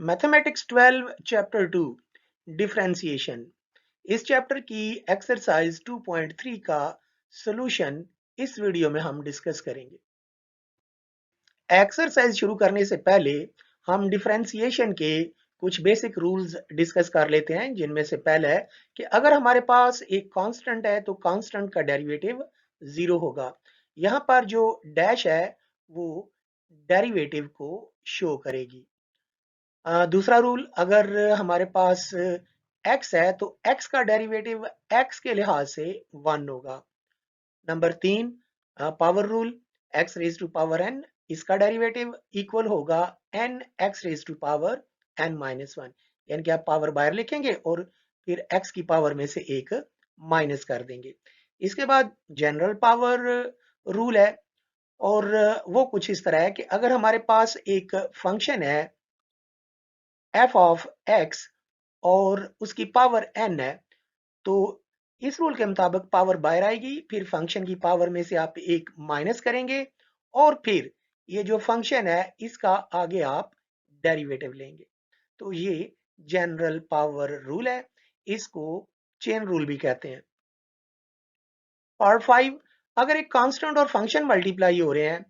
Mathematics 12 chapter 2 differentiation. इस chapter की exercise 2.3 का सॉल्यूशन इस वीडियो में हम डिस्कस करेंगे। एक्सरसाइज शुरू करने से पहले हम डिफरेंशिएशन के कुछ बेसिक रूल्स डिस्कस कर लेते हैं, जिनमें से पहला है कि अगर हमारे पास एक कांस्टेंट है तो कांस्टेंट का डेरिवेटिव 0 होगा। यहाँ पर जो डैश है वो डेरिवेटिव को शो करेगी। दूसरा रूल, अगर हमारे पास x है तो x का डेरिवेटिव x के लिहाज से 1 होगा। Number 3, power rule, x raise to power n, इसका डेरिवेटिव इक्वल होगा n x raise to power n minus 1, यानी कि आप पावर बाहर लिखेंगे और फिर x की पावर में से एक माइनस कर देंगे। इसके बाद जनरल पावर रूल है, और वो कुछ इस तरह है कि अगर हमारे पास एक फंक्शन है f ऑफ x और उसकी पावर n है, तो इस रूल के मुताबिक पावर बाहर आएगी, फिर फंक्शन की पावर में से आप एक माइनस करेंगे और फिर ये जो फंक्शन है इसका आगे आप डेरिवेटिव लेंगे। तो ये जनरल पावर रूल है, इसको चेन रूल भी कहते हैं। पार्ट 5, अगर एक कांस्टेंट और फंक्शन मल्टीप्लाई हो रहे हैं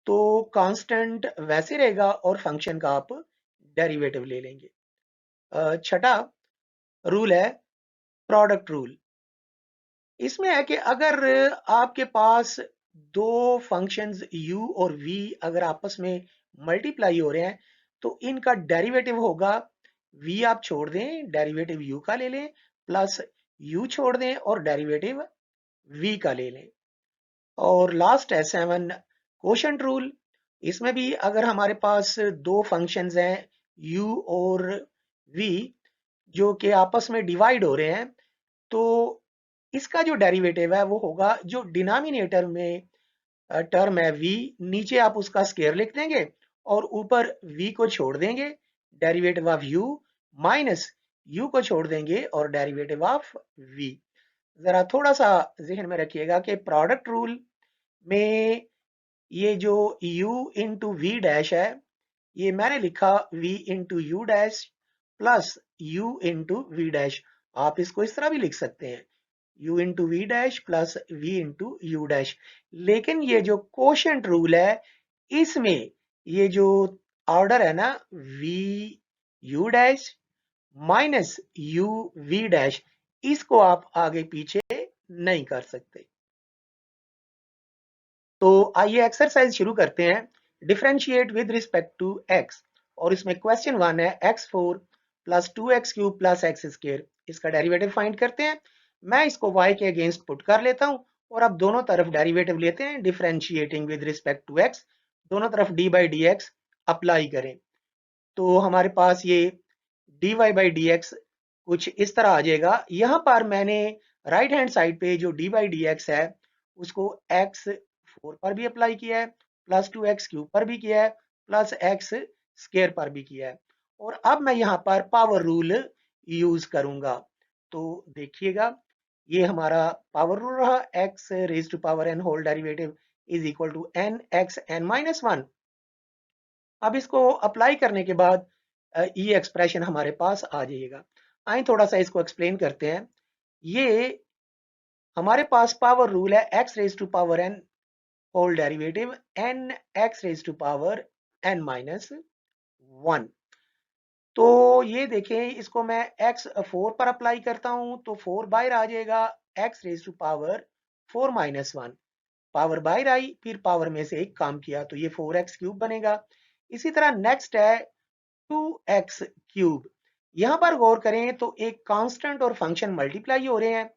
तो कांस्टेंट वैसे रहेगा और फंक्शन का आप डेरिवेटिव ले लेंगे। छठा रूल है प्रोडक्ट रूल। इसमें है कि अगर आपके पास दो फंक्शंस u और v अगर आपस में मल्टीप्लाई हो रहे हैं तो इनका डेरिवेटिव होगा, v आप छोड़ दें, डेरिवेटिव u का ले लें, प्लस u छोड़ दें और डेरिवेटिव v का ले लें। और लास्ट है 7, कोशेंट रूल। इसमें भी अगर हमारे पास दो फंक्शंस हैं u और v जो कि आपस में डिवाइड हो रहे हैं, तो इसका जो डेरिवेटिव है वो होगा, जो डिनोमिनेटर में टर्म है v, नीचे आप उसका स्क्वायर लिख देंगे और ऊपर v को छोड़ देंगे, derivative of u, minus u को छोड़ देंगे और डेरिवेटिव ऑफ v। जरा थोड़ा सा जहन में रखिएगा कि प्रोडक्ट रूल में ये जो u इंटू वी डैश है, ये मैंने लिखा v into u dash plus u into v dash. आप इसको इस तरह भी लिख सकते हैं, u into v dash plus v into u dash. लेकिन ये जो कोशेंट रूल है, इसमें ये जो ऑर्डर है ना, v u dash minus u v dash, इसको आप आगे पीछे नहीं कर सकते। तो आइए एक्सरसाइज शुरू करते हैं। Differentiate with respect to x, और इसमें क्वेश्चन 1 है x4 plus 2x³ plus x square, इसका डेरिवेटिव फाइंड करते हैं। मैं इसको y के अगेंस्ट पुट कर लेता हूं और अब दोनों तरफ डेरिवेटिव लेते हैं। Differentiating with respect to x, दोनों तरफ dy by d x apply करें तो हमारे पास ये dy बाई डी एक्स कुछ इस तरह आ जाएगा। यहां पर मैंने राइट हैंड साइड पे जो dy बाई डी एक्स है उसको x4 पर भी अप्लाई किया है, प्लस 2x³ पर भी किया है, प्लस एक्स स्क्वायर पर भी किया है, और अब मैं यहाँ पर पावर रूल यूज करूंगा। तो देखिएगा, ये हमारा पावर रूल रहा, x raise to power n whole derivative is equal to n x n minus 1। अब इसको अप्लाई करने के बाद ये एक्सप्रेशन हमारे पास आ जाएगा। आइए थोड़ा सा इसको एक्सप्लेन करते हैं। ये हमारे पास पावर रूल है x raise to power n whole derivative n x raise to power n minus 1। तो ये देखें, इसको मैं x4 पर अप्लाई करता हूं तो 4 बाहर आ जाएगा, x raise to power 4 minus 1, power बाहर आई, फिर पावर में से एक काम किया तो ये 4x³ बनेगा। इसी तरह नेक्स्ट है 2x³। यहां पर गौर करें तो एक कांस्टेंट और फंक्शन मल्टीप्लाई हो रहे हैं,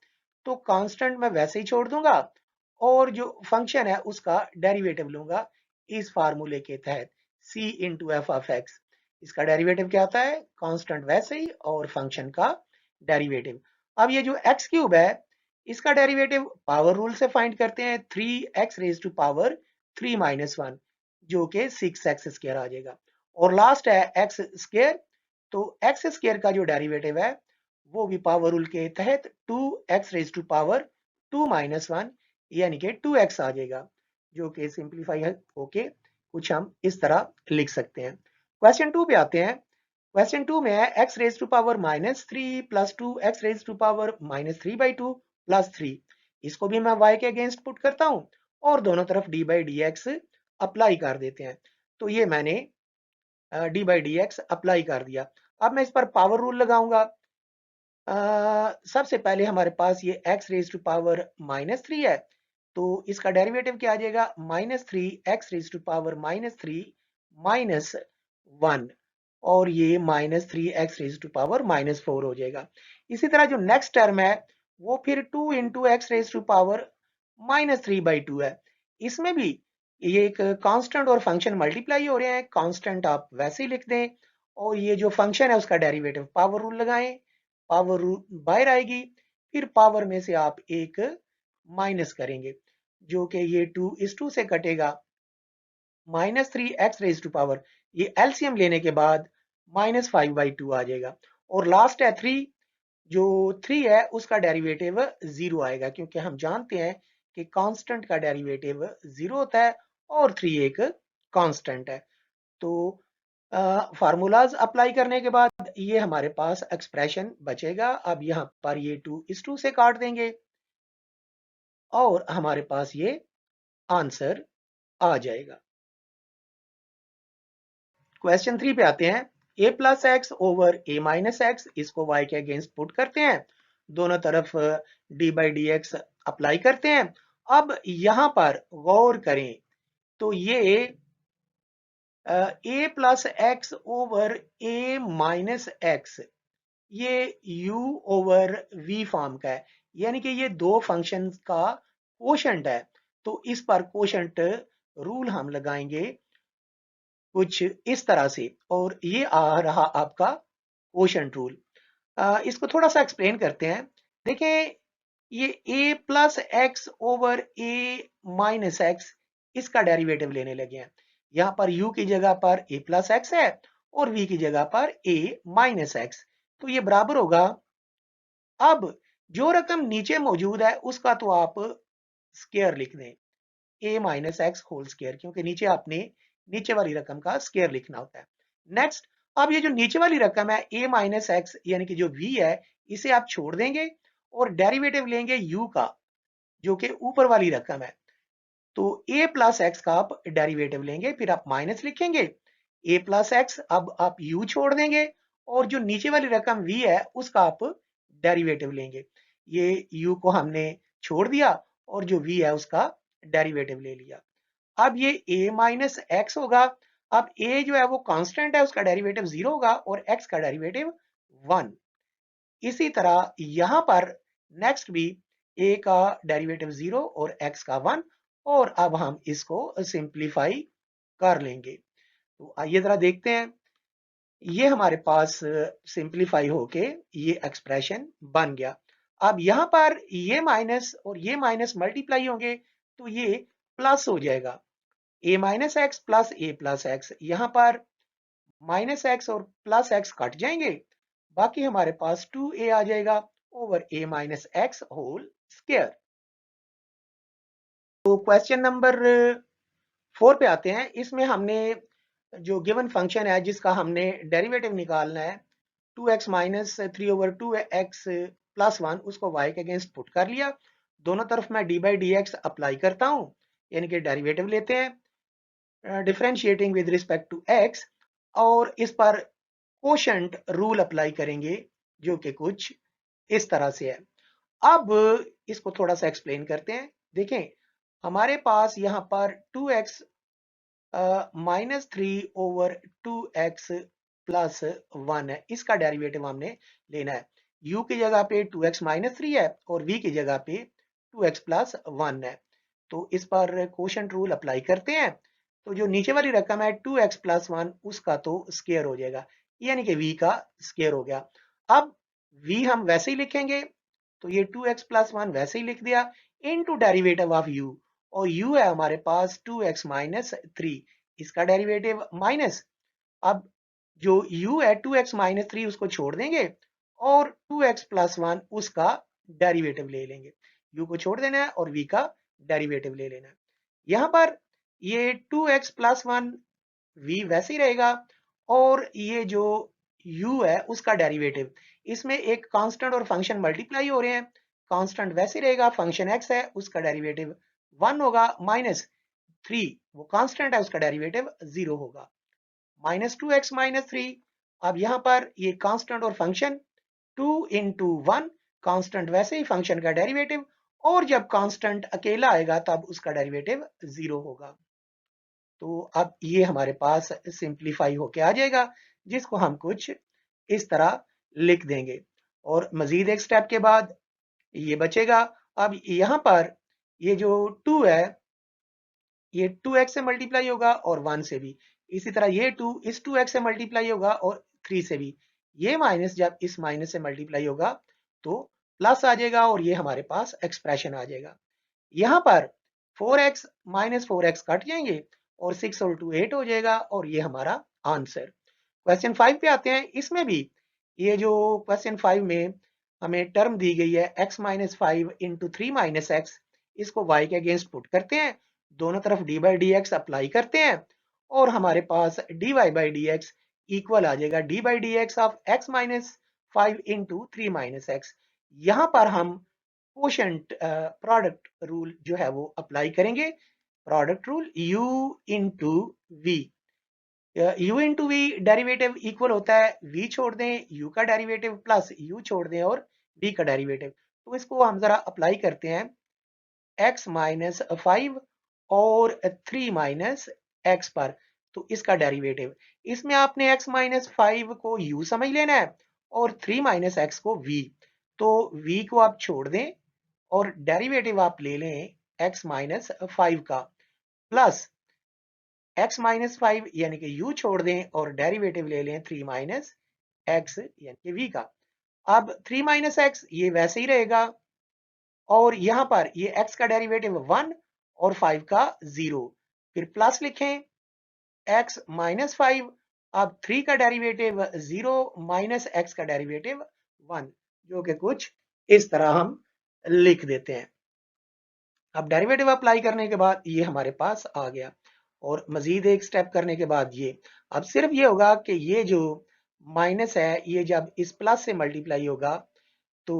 तो कांस्टेंट मैं वैसे ही छोड़ दूंगा और जो फंक्शन है उसका डेरिवेटिव लूंगा इस फार्मूले के तहत, c into F of x. इसका डेरिवेटिव क्या आता है, कांस्टेंट वैसे ही और फंक्शन का डेरिवेटिव। अब ये जो x³ है, इसका डेरिवेटिव पावर रूल से फाइंड करते हैं, 3x raise to power 3 minus 1, जो कि 6x² आ जाएगा। और लास्ट है एक्स स्क्वायर, तो एक्स स्क्वायर का जो डेरिवेटिव है वो भी पावर रूल के तहत 2x raise to power 2 minus 1, यानी कि 2x आ जाएगा, जो कि सिंप्लीफाई होके कुछ हम इस तरह लिख सकते हैं। क्वेश्चन 2 पे आते हैं। क्वेश्चन 2 में है x raise to power -3 plus 2 x raise to power -3/2 plus 3। इसको भी मैं y के अगेंस्ट पुट करता हूं और दोनों तरफ d by d x apply कर देते हैं। तो ये मैंने d by d x apply कर दिया। अब मैं इस पर पावर रूल लगाऊंगा। सबसे पहले हमारे पास ये x रेज टू पावर -3 है, तो इसका डेरिवेटिव क्या आ जाएगा, -3 x raise to power -3 minus 1, और ये -3 x रेज टू पावर -4 हो जाएगा। इसी तरह जो नेक्स्ट टर्म है वो फिर 2 into x raise to power -3/2 है। इसमें भी ये एक कांस्टेंट और फंक्शन मल्टीप्लाई हो रहे हैं। कांस्टेंट आप वैसे ही लिख दें और ये जो फंक्शन है उसका डेरिवेटिव पावर रूल लगाएं, पावर रूल बाहर आएगी, फिर पावर में से आप एक माइनस करेंगे, जो कि ये 2 इस 2 से कटेगा, -3 एक्स रेज टू पावर, ये एलसीएम लेने के बाद -5/2 आ जाएगा। और लास्ट है 3, जो 3 है उसका डेरिवेटिव 0 आएगा, क्योंकि हम जानते हैं कि कांस्टेंट का डेरिवेटिव 0 होता है और 3 एक कांस्टेंट है। तो फार्मूलाज अप्लाई करने के बाद ये हमारे पास एक्सप्रेशन बचेगा। अब यहाँ पर ये 2 इस 2 से काट देंगे और हमारे पास ये आंसर आ जाएगा। क्वेश्चन 3 पे आते हैं। a plus x over a minus x, इसको y के अगेंस्ट पुट करते हैं, दोनों तरफ d by d x apply करते हैं। अब यहां पर गौर करें तो ये a plus x over a minus x, ये u ओवर v फॉर्म का है, यानी कि ये दो फंक्शंस का कोशेंट है। तो इस पर कोशेंट रूल हम लगाएंगे कुछ इस तरह से, और ये आ रहा आपका कोशेंट रूल। इसको थोड़ा सा एक्सप्लेन करते हैं। देखें, ये a plus x over a minus x, इसका डेरिवेटिव लेने लगे हैं। यहाँ पर u की जगह पर a प्लस एक्स है और v की जगह पर a माइनस एक्स, तो ये बराबर होगा। अब जो रकम नीचे मौजूद है उसका तो आप स्केयर लिख दें, a minus x whole square, क्योंकि नीचे आपने नीचे वाली रकम का स्केयर लिखना होता है। नेक्स्ट, अब ये जो नीचे वाली रकम है a माइनस एक्स, यानी कि जो v है, इसे आप छोड़ देंगे और डेरिवेटिव लेंगे u का, जो कि ऊपर वाली रकम है। तो a प्लस एक्स का आप डेरिवेटिव लेंगे, फिर आप माइनस लिखेंगे a प्लस एक्स, अब आप u छोड़ देंगे और जो नीचे वाली रकम v है उसका आप डेरिवेटिव लेंगे। ये u को हमने छोड़ दिया और जो v है उसका डेरिवेटिव ले लिया। अब ये a माइनस एक्स होगा। अब a जो है वो कांस्टेंट है, उसका डेरिवेटिव 0 होगा और x का डेरिवेटिव 1। इसी तरह यहां पर नेक्स्ट भी a का डेरिवेटिव 0 और x का 1, और अब हम इसको सिंप्लीफाई कर लेंगे। तो आइए जरा देखते हैं। ये हमारे पास सिंप्लीफाई होके ये एक्सप्रेशन बन गया। अब यहां पर ये माइनस और ये माइनस मल्टीप्लाई होंगे तो ये प्लस हो जाएगा, a minus x plus a plus x. यहां पर माइनस एक्स और प्लस एक्स कट जाएंगे, बाकी हमारे पास 2a आ जाएगा over a minus x whole square. तो क्वेश्चन नंबर 4 पे आते हैं। इसमें हमने जो गिवन फंक्शन है जिसका हमने डेरिवेटिव निकालना है, 2x minus 3 over 2x plus 1, उसको y के अगेंस्ट पुट कर लिया। दोनों तरफ मैं d by d x apply करता हूं, यानी कि डेरिवेटिव लेते हैं differentiating with respect to x, और इस पर कोशेंट रूल अप्लाई करेंगे, जो कि कुछ इस तरह से है। अब इसको थोड़ा सा एक्सप्लेन करते हैं। देखें, हमारे पास यहाँ पर 2x minus 3 over 2x plus 1 है, इसका डेरिवेटिव हमने लेना है। u की जगह पे 2x माइनस 3 है और v की जगह पे 2x प्लस 1 है। तो इस पर कोशेंट रूल अप्लाई करते हैं। तो जो नीचे वाली रकम है 2x प्लस 1, उसका तो स्केयर हो जाएगा, यानी कि v का स्केयर हो गया। अब v हम वैसे ही लिखेंगे, तो ये 2x प्लस 1 वैसे ही लिख दिया, इनटू डेरिवेटिव ऑफ u, और u है हमारे पास 2x माइनस 3, इसका डेरिवेटिव माइनस। अब जो u है 2x माइनस 3 उसको छोड़ देंगे और 2x प्लस 1 उसका डेरिवेटिव ले लेंगे। u को छोड़ देना है और v का डेरिवेटिव ले लेना है। यहां पर ये 2x प्लस 1 v वैसे ही रहेगा, और ये जो u है उसका डेरिवेटिव, इसमें एक कांस्टेंट और फंक्शन मल्टीप्लाई हो रहे हैं, कांस्टेंट वैसे रहेगा, फंक्शन x है उसका डेरिवेटिव 1 होगा, माइनस 3 वो कांस्टेंट है उसका डेरिवेटिव 0 होगा, माइनस 2x माइनस 3। अब यहाँ पर ये कांस्टेंट और फंक्शन 2 इंटू 1, कांस्टेंट वैसे ही फंक्शन का डेरिवेटिव, और जब कांस्टेंट अकेला आएगा तब उसका डेरिवेटिव 0 होगा। तो अब ये हमारे पास सिंप्लीफाई होके आ जाएगा, जिसको हम कुछ इस तरह लिख देंगे, और मजीद एक स्टेप के बाद ये बचेगा। अब यहाँ पर ये जो 2 है ये 2x से मल्टीप्लाई होगा और 1 से भी, इसी तरह ये 2 इस 2x से मल्टीप्लाई होगा और 3 से भी, ये माइनस जब इस माइनस से मल्टीप्लाई होगा तो प्लस आ जाएगा और ये हमारे पास एक्सप्रेशन आ जाएगा। यहाँ पर 4x माइनस 4x कट जाएंगे और 6 और 2 8 हो जाएगा, और ये हमारा आंसर। क्वेश्चन 5 पे आते हैं। इसमें भी ये जो क्वेश्चन 5 में हमें टर्म दी गई है x minus 5 into 3 minus x, इसको y के अगेंस्ट पुट करते हैं, दोनों तरफ d by d x apply करते हैं, और हमारे पास d y by d x equal आ जाएगा d by d x of x minus 5 into 3 minus x. यहाँ पर हम कोशेंट प्रोडक्ट रूल जो है वो अप्लाई करेंगे, product rule u into v, u into v derivative equal होता है v छोड़ दें u का डेरिवेटिव प्लस u छोड़ दें और v का डेरिवेटिव। तो इसको हम जरा अप्लाई करते हैं x माइनस 5 और 3 माइनस एक्स पर, तो इसका डेरिवेटिव, इसमें आपने x माइनस 5 को u समझ लेना है और 3 माइनस एक्स को v, तो v को आप छोड़ दें और डेरिवेटिव आप ले लें x माइनस 5 का, प्लस x माइनस 5 यानी कि u छोड़ दें और डेरिवेटिव ले लें 3 माइनस एक्स यानी कि v का। अब 3 माइनस एक्स ये वैसे ही रहेगा, और यहाँ पर ये x का डेरिवेटिव 1 और 5 का 0, फिर प्लस लिखें x माइनस 5, अब 3 का डेरिवेटिव 0 माइनस x का डेरिवेटिव 1, जो कि कुछ इस तरह हम लिख देते हैं। अब डेरिवेटिव अप्लाई करने के बाद ये हमारे पास आ गया, और मजीद एक स्टेप करने के बाद ये अब सिर्फ ये होगा कि ये जो माइनस है ये जब इस प्लस से मल्टीप्लाई होगा तो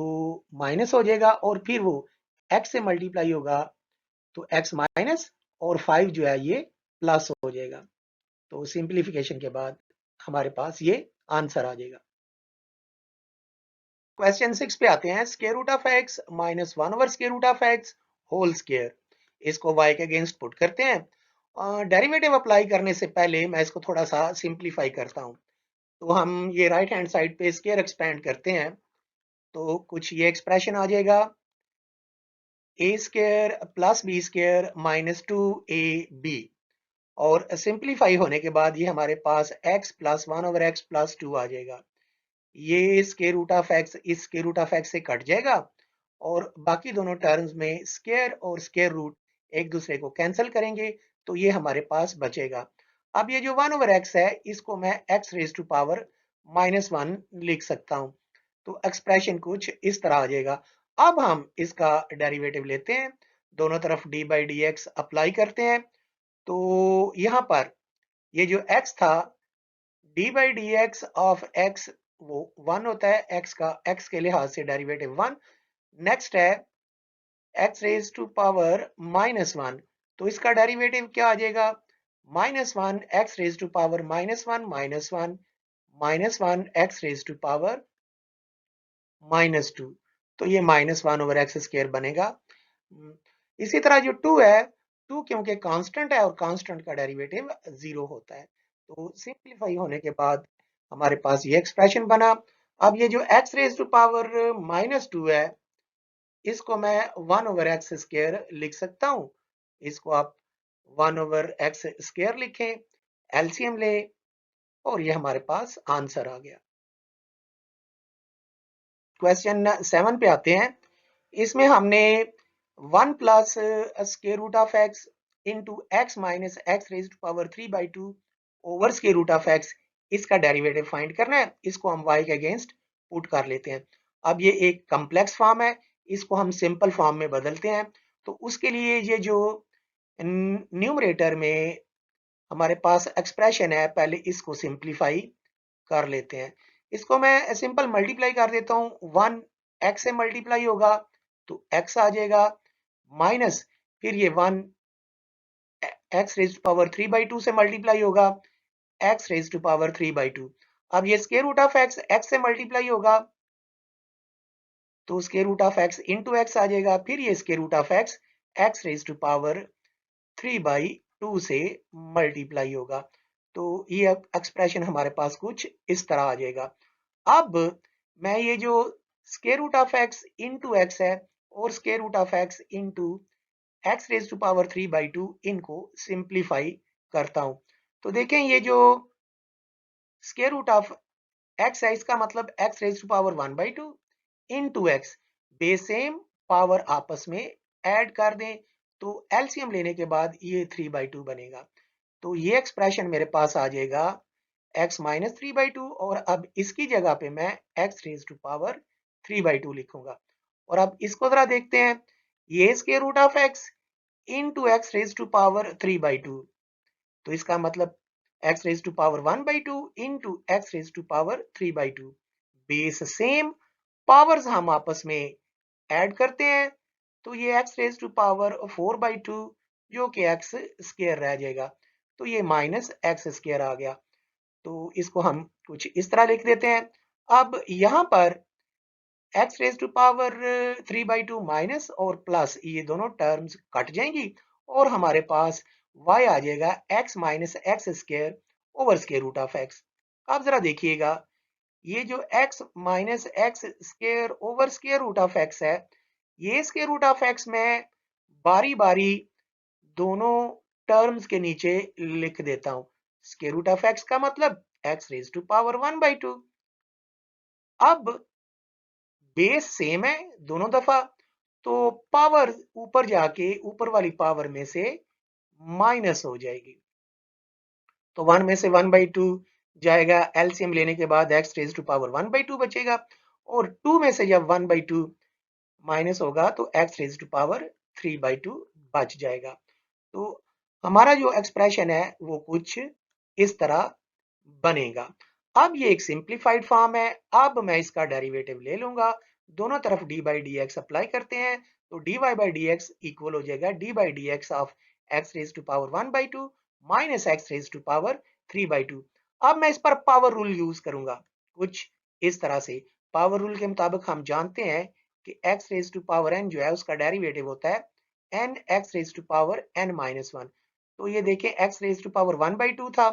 माइनस हो जाएगा, और फिर वो x से मल्टीप्लाई होगा तो x माइनस और 5 जो है ये प्लस हो जाएगा। तो सिंप्लीफिकेशन के बाद हमारे पास ये आंसर आ जाएगा। क्वेश्चन 6 पे आते हैं। Square root of x minus 1 over square root of x whole square, इसको y के अगेंस्ट पुट करते हैं। डेरिवेटिव अप्लाई करने से पहले मैं इसको थोड़ा सा सिंप्लीफाई करता हूँ। तो हम ये राइट हैंड साइड पे स्क्वायर एक्सपेंड करते हैं, तो कुछ ये एक्सप्रेशन आ जाएगा a square plus b square minus 2ab, और सिंप्लीफाई होने के बाद ये हमारे पास x plus 1 over x plus 2 आ जाएगा। ये स्क्वायर रूट ऑफ x इस स्क्वायर रूट ऑफ x से कट जाएगा, और बाकी दोनों टर्म्स में स्क्वायर और स्क्वायर रूट एक दूसरे को कैंसिल करेंगे, तो ये हमारे पास बचेगा। अब ये जो 1 ओवर x है इसको मैं x raise to power minus 1 लिख सकता हूँ, तो एक्सप्रेशन कुछ इस तरह आ जाएगा। अब हम इसका डेरिवेटिव लेते हैं, दोनों तरफ d by d x apply करते हैं, तो यहाँ पर ये जो x था d by d x of x वो 1 होता है, x का x के लिहाज से डेरिवेटिव 1। नेक्स्ट है x raise to power minus 1, तो इसका डेरिवेटिव क्या आ जाएगा minus 1 x raise to power minus 1 minus 1 minus 1 x raise to power minus 2, तो ये माइनस 1 ओवर एक्स स्क्वायर बनेगा। इसी तरह जो 2 है, 2 क्योंकि कांस्टेंट है और कांस्टेंट का डेरिवेटिव 0 होता है, तो सिंप्लीफाई होने के बाद हमारे पास ये एक्सप्रेशन बना। अब ये जो x raise to power minus 2 है इसको मैं 1 ओवर एक्स स्क्वायर लिख सकता हूँ, इसको आप 1 ओवर एक्स स्क्वायर लिखें, एलसीएम ले, और ये हमारे पास आंसर आ गया। क्वेश्चन 7 पे आते हैं। इसमें हमने 1 plus square root of x into x minus x raise to power 3/2 over square root of x, इसका डेरिवेटिव फाइंड करना है, इसको हम y के अगेंस्ट पुट कर लेते हैं। अब ये एक कम्प्लेक्स फॉर्म है, इसको हम सिंपल फॉर्म में बदलते हैं, तो उसके लिए ये जो न्यूमरेटर में हमारे पास एक्सप्रेशन है पहले इसको सिंप्लीफाई कर लेते हैं। इसको मैं सिंपल मल्टीप्लाई कर देता हूँ। 1 x से मल्टीप्लाई होगा तो x आ जाएगा, माइनस फिर ये 1 x रेज टू पावर 3/2 से मल्टीप्लाई होगा, x रेज टू पावर 3/2। अब ये स्क्वायर रूट ऑफ x से मल्टीप्लाई होगा तो square root of x into x आ जाएगा, फिर ये square root of x raise to power 3/2 से मल्टीप्लाई होगा। तो ये एक्सप्रेशन हमारे पास कुछ इस तरह आ जाएगा। अब मैं ये जो square root of x into x है और square root of x into x raise to power 3/2 इनको सिंप्लीफाई करता हूं। तो देखें ये जो स्क्वायर रूट ऑफ x है इसका मतलब x raise to power 1/2 into x, base same power आपस में ऐड कर दें तो एलसीएम लेने के बाद ये 3/2 बनेगा। तो ये एक्सप्रेशन मेरे पास आ जाएगा x माइनस 3/2 और अब इसकी जगह पे मैं x रेज टू पावर 3/2 लिखूंगा। और अब इसको जरा देखते हैं, ये square root of x into x raise to power 3/2, तो इसका मतलब x raise to power 1/2 into x raise to power 3/2, base same, powers हम आपस में ऐड करते हैं तो ये x रेज टू पावर 4/2 जो कि x स्क्वायर रह जाएगा, तो ये माइनस एक्स स्क्वायर आ गया। तो इसको हम कुछ इस तरह लिख देते हैं। अब यहाँ पर x raise to power 3/2 minus और प्लस ये दोनों टर्म्स कट जाएंगी और हमारे पास y आ जाएगा x minus x square over square root of x। अब जरा देखिएगा ये जो x minus x square over square root of x है, ये स्क्वायर रूट ऑफ x में बारी बारी दोनों टर्म्स के नीचे लिख देता हूं। स्क्वायर रूट ऑफ x का मतलब x रेज टू पावर 1/2। अब बेस सेम है दोनों दफा, तो पावर ऊपर जाके ऊपर वाली पावर में से माइनस हो जाएगी, तो 1 में से 1/2 जाएगा, एलसीएम लेने के बाद x रेज टू पावर 1/2 बचेगा और 2 में से जब 1/2 माइनस होगा तो x रेज टू पावर 3/2 बच जाएगा। तो हमारा जो एक्सप्रेशन है वो कुछ इस तरह बनेगा। अब ये एक सिंप्लीफाइड फॉर्म है, अब मैं इसका डेरिवेटिव ले लूंगा, दोनों तरफ d by d x apply करते हैं तो d y by d x equal हो जाएगा d by d x of x raise to power 1/2 minus x raise to power 3/2। अब मैं इस पर पावर रूल यूज करूंगा कुछ इस तरह से। पावर रूल के मुताबिक हम जानते हैं कि x raise to power n जो है उसका डेरिवेटिव होता है n x raise to power n minus 1। तो ये देखें एक्स रेज टू पावर 1/2 था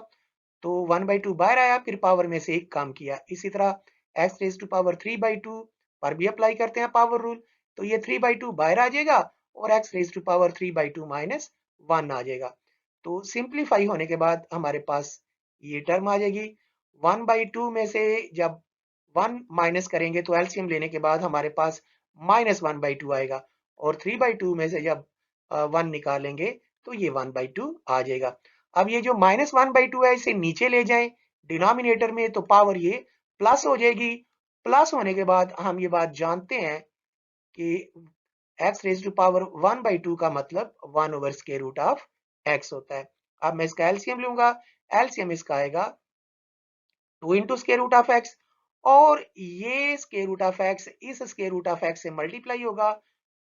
तो 1/2 बाहर आया, फिर पावर में से एक काम किया। इसी तरह x रेज टू पावर 3/2 पर भी अप्लाई करते हैं पावर रूल, तो ये 3/2 बाहर आ जाएगा और x raise to power 3/2 minus 1 आ जाएगा। तो सिंप्लीफाई होने के बाद हमारे पास ये टर्म आ जाएगी। 1/2 में से जब 1 माइनस करेंगे तो एलसीएम लेने के बाद हमारे पास माइनस 1/2 आएगा और 3/2 में से जब 1 निकालेंगे तो ये 1/2 आ जाएगा। अब ये जो माइनस 1/2 है इसे नीचे ले जाएं डिनोमिनेटर में तो पावर ये प्लस हो जाएगी। प्लस होने के बाद हम ये बात जानते हैं कि x रेज टू पावर 1/2 का मतलब 1 over square root of x होता है। अब मैं इसका एलसीएम लूंगा, एलसीएम इसका आएगा 2 into square root of x और ये स्क्वायर रूट ऑफ x इस स्क्वायर रूट ऑफ x से मल्टीप्लाई होगा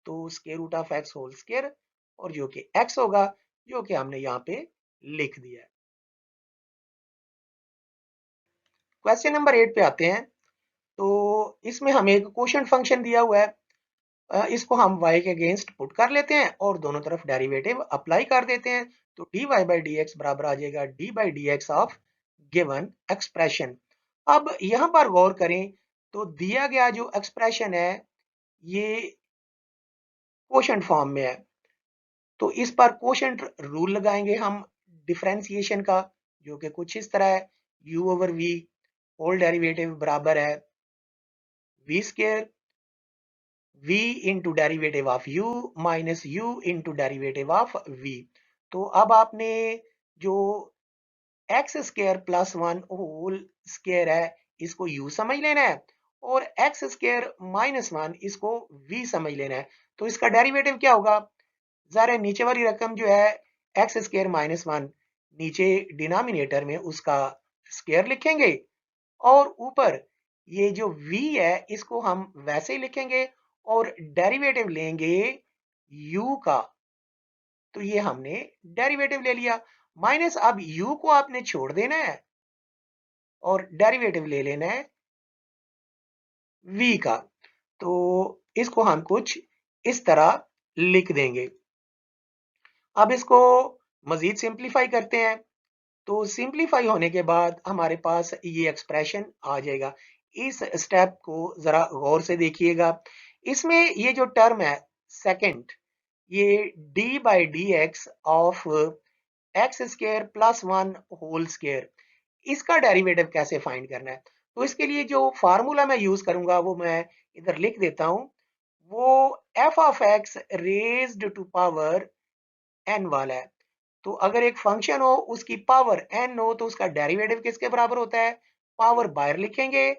तो square root of x whole square और जो कि x होगा जो कि हमने यहाँ पे लिख दिया है। क्वेश्चन नंबर 8 पे आते हैं। तो इसमें हमें एक क्वोशंट फंक्शन दिया हुआ है, इसको हम y के अगेंस्ट पुट कर लेते हैं और दोनों तरफ डेरिवेटिव अप्लाई कर देते हैं तो dy बाई डी एक्स बराबर आ जाएगा d by d x of given expression. अब यहाँ पर गौर करें तो दिया गया जो एक्सप्रेशन है ये क्वोशंट फॉर्म में है, तो इस पर क्वोशंट रूल लगाएंगे हम डिफरेंशिएशन का, जो कि कुछ इस तरह है u over v whole derivative बराबर है v square v into derivative of u minus u into derivative of v। तो अब आपने जो x square plus 1 whole square है इसको u समझ लेना है और एक्स स्क्वायर माइनस 1 इसको v समझ लेना है। तो इसका डेरिवेटिव क्या होगा, जरा नीचे वाली रकम जो है एक्स स्क्वायर माइनस 1 नीचे डिनोमिनेटर में उसका स्क्वायर लिखेंगे और ऊपर ये जो v है इसको हम वैसे ही लिखेंगे और डेरिवेटिव लेंगे u का। तो ये हमने डेरिवेटिव ले लिया, माइनस अब u को आपने छोड़ देना है और डेरिवेटिव ले लेना है v का। तो इसको हम कुछ इस तरह लिख देंगे। अब इसको मजीद सिंप्लीफाई करते हैं। तो सिंप्लीफाई होने के बाद हमारे पास ये एक्सप्रेशन आ जाएगा। इस स्टेप को जरा गौर से देखिएगा। इसमें ये जो टर्म है सेकंड, ये d by d x of x square plus one whole square, इसका डेरिवेटिव कैसे फाइंड करना है। तो इसके लिए जो फार्मूला मैं यूज करूंगा वो मैं इधर लिख देता हूं। वो f of x raised to power n वाला है। तो अगर एक फंक्शन हो उसकी पावर n हो तो उसका डेरिवेटिव किसके बराबर होता है, पावर बाहर लिखेंगे,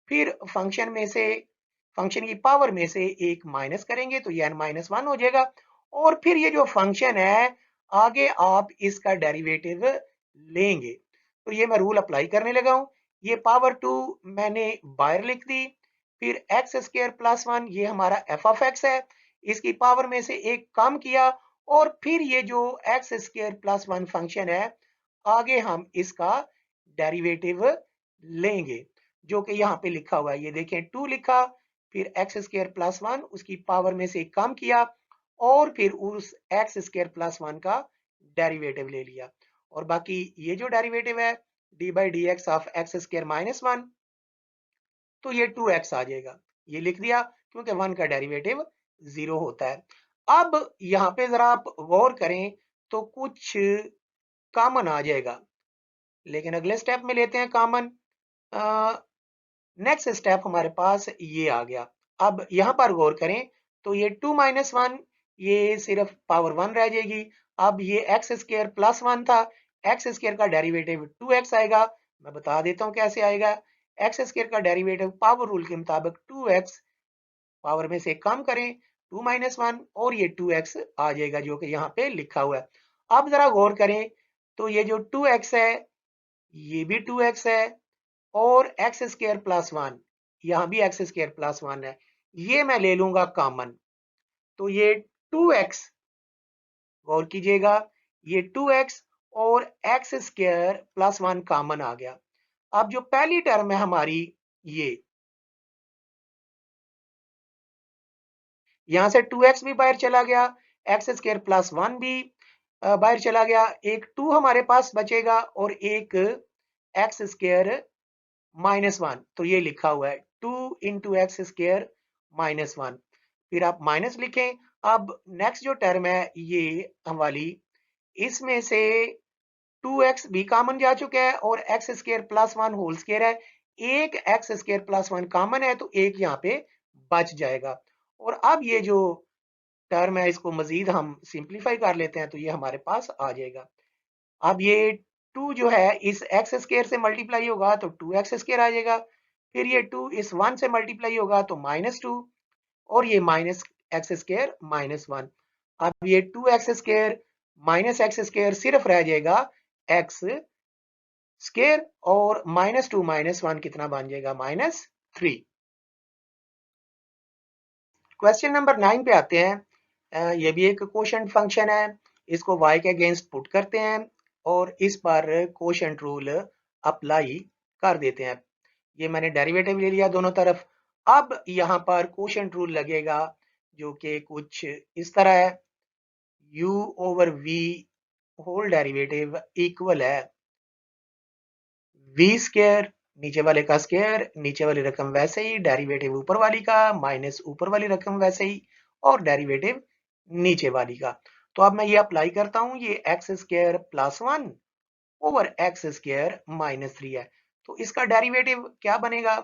फिर फंक्शन की पावर में से एक माइनस करेंगे तो ये n माइनस वन हो जाएगा। और फिर ये जो फंक्शन है आगे आप इसका डेरिवेटिव लेंगे। तो ये मैं रूल अप्लाई करने लगा हूं। ये पावर टू मैंने बाहर लिख दी, फिर एक्स स्क्र प्लस वन ये हमारा एफ ऑफ एक्स है, इसकी पावर में से एक कम किया, और फिर ये जो x square plus one function है आगे हम इसका डेरिवेटिव लेंगे, जो कि यहाँ पे लिखा हुआ है। ये देखें टू लिखा, फिर एक्स स्क्र प्लस वन उसकी पावर में से कम किया, और फिर उस एक्स स्क्र प्लस वन का डेरिवेटिव ले लिया। और बाकी ये जो डेरिवेटिव है D by d x of x square minus one, तो ये 2x आ जाएगा। ये लिख दिया क्योंकि 1 का डेरिवेटिव 0 होता है। अब यहाँ पे जरा आप गौर करें तो कुछ कॉमन आ जाएगा, लेकिन अगले स्टेप में लेते हैं कॉमन। नेक्स्ट स्टेप हमारे पास ये आ गया। अब यहाँ पर गौर करें तो ये 2 माइनस वन ये सिर्फ पावर 1 रह जाएगी। अब ये एक्स स्क्र प्लस वन था, एक्स स्क्र का डेरिवेटिव 2x आएगा। मैं बता देता हूँ कैसे आएगा। एक्स स्क्र का डेरिवेटिव पावर रूल के मुताबिक 2x, पावर में से कम करें 2 माइनस वन और ये 2x आ जाएगा जो कि यहाँ पे लिखा हुआ है। अब जरा गौर करें तो ये जो 2x है ये भी 2x है, और एक्स स्क्र प्लस वन यहां भी एक्स स्क्र प्लस वन है, ये मैं ले लूंगा कॉमन। तो ये 2x, गौर कीजिएगा, ये 2x और x square plus one common आ गया। अब जो पहली टर्म है हमारी ये, यहां से 2x भी बाहर चला गया, एक्स स्क्र प्लस वन भी बाहर चला गया, एक 2 हमारे पास बचेगा और एक एक्स स्क्र माइनस वन। तो ये लिखा हुआ है 2 into x square minus one, फिर आप माइनस लिखें। अब नेक्स्ट जो टर्म है ये वाली, इसमें से 2x भी कॉमन जा चुका है और x square plus one whole square है, एक x square plus one common है तो एक यहाँ पे बच जाएगा। और अब ये जो टर्म है इसको मजीद हम सिंप्लीफाई कर लेते हैं तो ये हमारे पास आ जाएगा। अब ये 2 जो है इस एक्स स्क्र से मल्टीप्लाई होगा तो 2x स्क्र आ जाएगा, फिर ये 2 इस 1 से मल्टीप्लाई होगा तो -2, और ये minus x square minus one. अब ये 2x square minus x square सिर्फ रह जाएगा एक्स स्क्र, और -2 -1 कितना बन जाएगा, -3। क्वेश्चन नंबर 9 पे आते हैं। ये भी एक कोशेंट फंक्शन है, इसको y के अगेंस्ट पुट करते हैं और इस पर कोशेंट रूल अप्लाई कर देते हैं। ये मैंने डेरिवेटिव ले लिया दोनों तरफ। अब यहाँ पर कोशेंट रूल लगेगा जो कि कुछ इस तरह है, u over v whole derivative equal है v स्क्र, नीचे वाले का स्क्र, नीचे वाली रकम वैसे ही, डेरिवेटिव ऊपर वाली का माइनस ऊपर वाली रकम वैसे ही, और डेरिवेटिव नीचे वाली का। तो अब मैं ये अप्लाई करता हूं, ये x square plus one over x square minus three है। तो इसका डेरिवेटिव क्या बनेगा,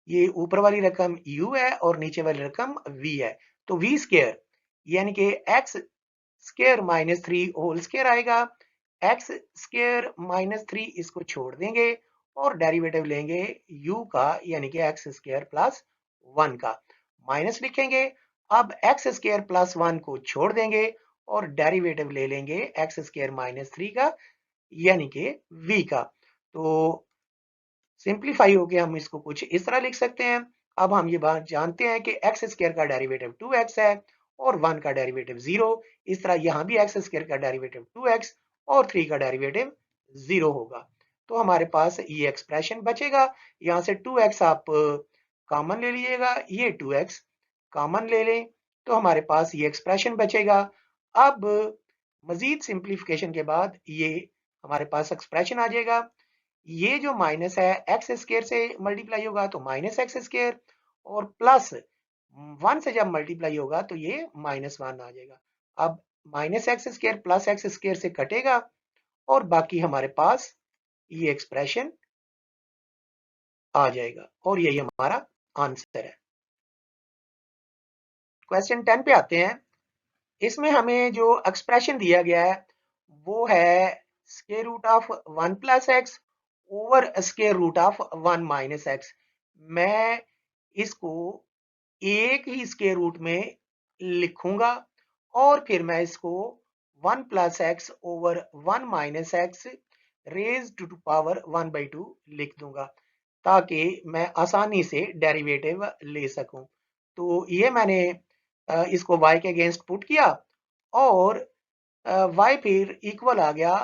ये ऊपर वाली रकम u है और नीचे वाली रकम v है, तो v स्क्र यानी कि x square minus three whole square आएगा, एक्स स्क्र माइनस थ्री इसको छोड़ देंगे और डेरिवेटिव लेंगे u का यानी कि एक्स स्क्र प्लस वन का, माइनस लिखेंगे। अब एक्स स्क्र प्लस वन को छोड़ देंगे और डेरिवेटिव ले लेंगे एक्स स्क्र माइनस थ्री का यानी कि v का। तो सिंप्लीफाई होके हम इसको कुछ इस तरह लिख सकते हैं। अब हम ये बात जानते हैं कि एक्स स्क्वायर का डेरिवेटिव 2x है और 1 का डेरिवेटिव 0। इस तरह यहाँ भी एक्स स्क्वायर का डेरिवेटिव 2x और 3 का डेरिवेटिव 0 होगा। तो हमारे पास ये एक्सप्रेशन बचेगा। यहाँ से 2x आप कॉमन ले लीजिएगा, ये 2x कॉमन ले लें तो हमारे पास ये एक्सप्रेशन बचेगा। अब मजीद सिंप्लीफिकेशन के बाद ये हमारे पास एक्सप्रेशन आ जाएगा। ये जो माइनस है एक्स स्क्वायर से मल्टीप्लाई होगा तो माइनस एक्स स्क्वायर, और प्लस 1 से जब मल्टीप्लाई होगा तो ये -1 आ जाएगा। अब minus x square plus x square से कटेगा और बाकी हमारे पास ये एक्सप्रेशन आ जाएगा और यही हमारा आंसर है। क्वेश्चन 10 पे आते हैं। इसमें हमें जो एक्सप्रेशन दिया गया है वो है square root of 1 plus x over square root of 1 minus x. मैं इसको एक ही स्क्वायर रूट में लिखूंगा और फिर मैं इसको 1 plus x over 1 minus x raise to power 1/2 लिख दूंगा ताकि मैं आसानी से डेरिवेटिव ले सकूं। तो ये मैंने इसको y के अगेंस्ट पुट किया और y फिर इक्वल आ गया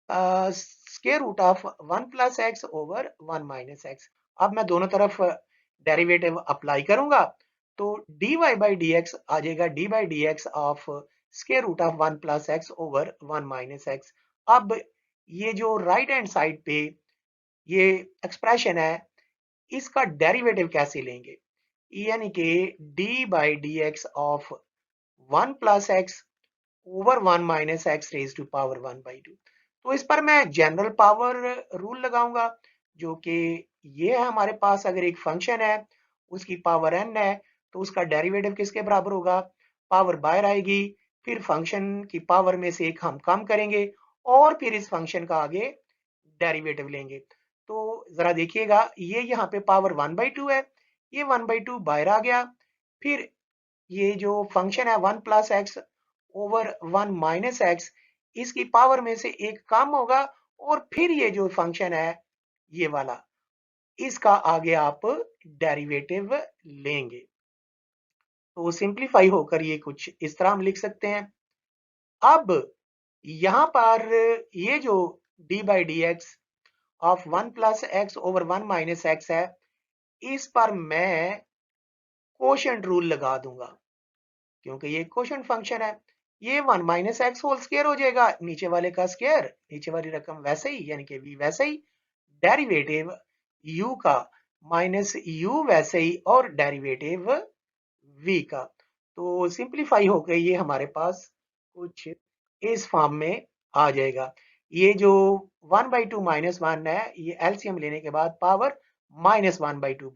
square root of 1 plus x over 1 minus x. अब मैं दोनों तरफ डेरिवेटिव अप्लाई करूंगा तो dy बाई डी एक्स आ जाएगा d by d x of square root of 1 plus x over 1 minus x. अब ये जो राइट हैंड साइड पे ये एक्सप्रेशन है इसका डेरिवेटिव कैसे लेंगे, यानी कि d by d x of 1 plus x over 1 minus x raise to power 1/2। तो इस पर मैं जनरल पावर रूल लगाऊंगा जो कि ये है हमारे पास अगर एक फंक्शन है उसकी पावर n है तो उसका डेरिवेटिव किसके बराबर होगा, पावर बाहर आएगी, फिर फंक्शन की पावर में से एक हम कम करेंगे और फिर इस फंक्शन का आगे डेरिवेटिव लेंगे। तो जरा देखिएगा ये यहाँ पे पावर 1/2 है, ये 1/2 बाहर आ गया, फिर ये जो फंक्शन है 1 plus x over 1 minus x इसकी पावर में से एक कम होगा और फिर ये जो फंक्शन है ये वाला इसका आगे आप डेरिवेटिव लेंगे। तो सिंप्लीफाई होकर ये कुछ इस तरह हम लिख सकते हैं। अब यहां पर ये जो d by d x of 1 plus x over 1 minus x है इस पर मैं कोशेंट रूल लगा दूंगा क्योंकि ये कोशेंट फंक्शन है। ये 1 माइनस एक्स होल स्क्वायर हो जाएगा, नीचे वाले का स्क्वायर, नीचे वाली रकम वैसे ही यानी कि v वैसे ही, डेरिवेटिव u का माइनस u वैसे ही और डेरिवेटिव v का। तो सिंप्लीफाई हो गई ये हमारे पास कुछ इस फॉर्म में आ जाएगा। ये जो 1/2 माइनस 1 है ये एलसीएम लेने के बाद पावर -1/2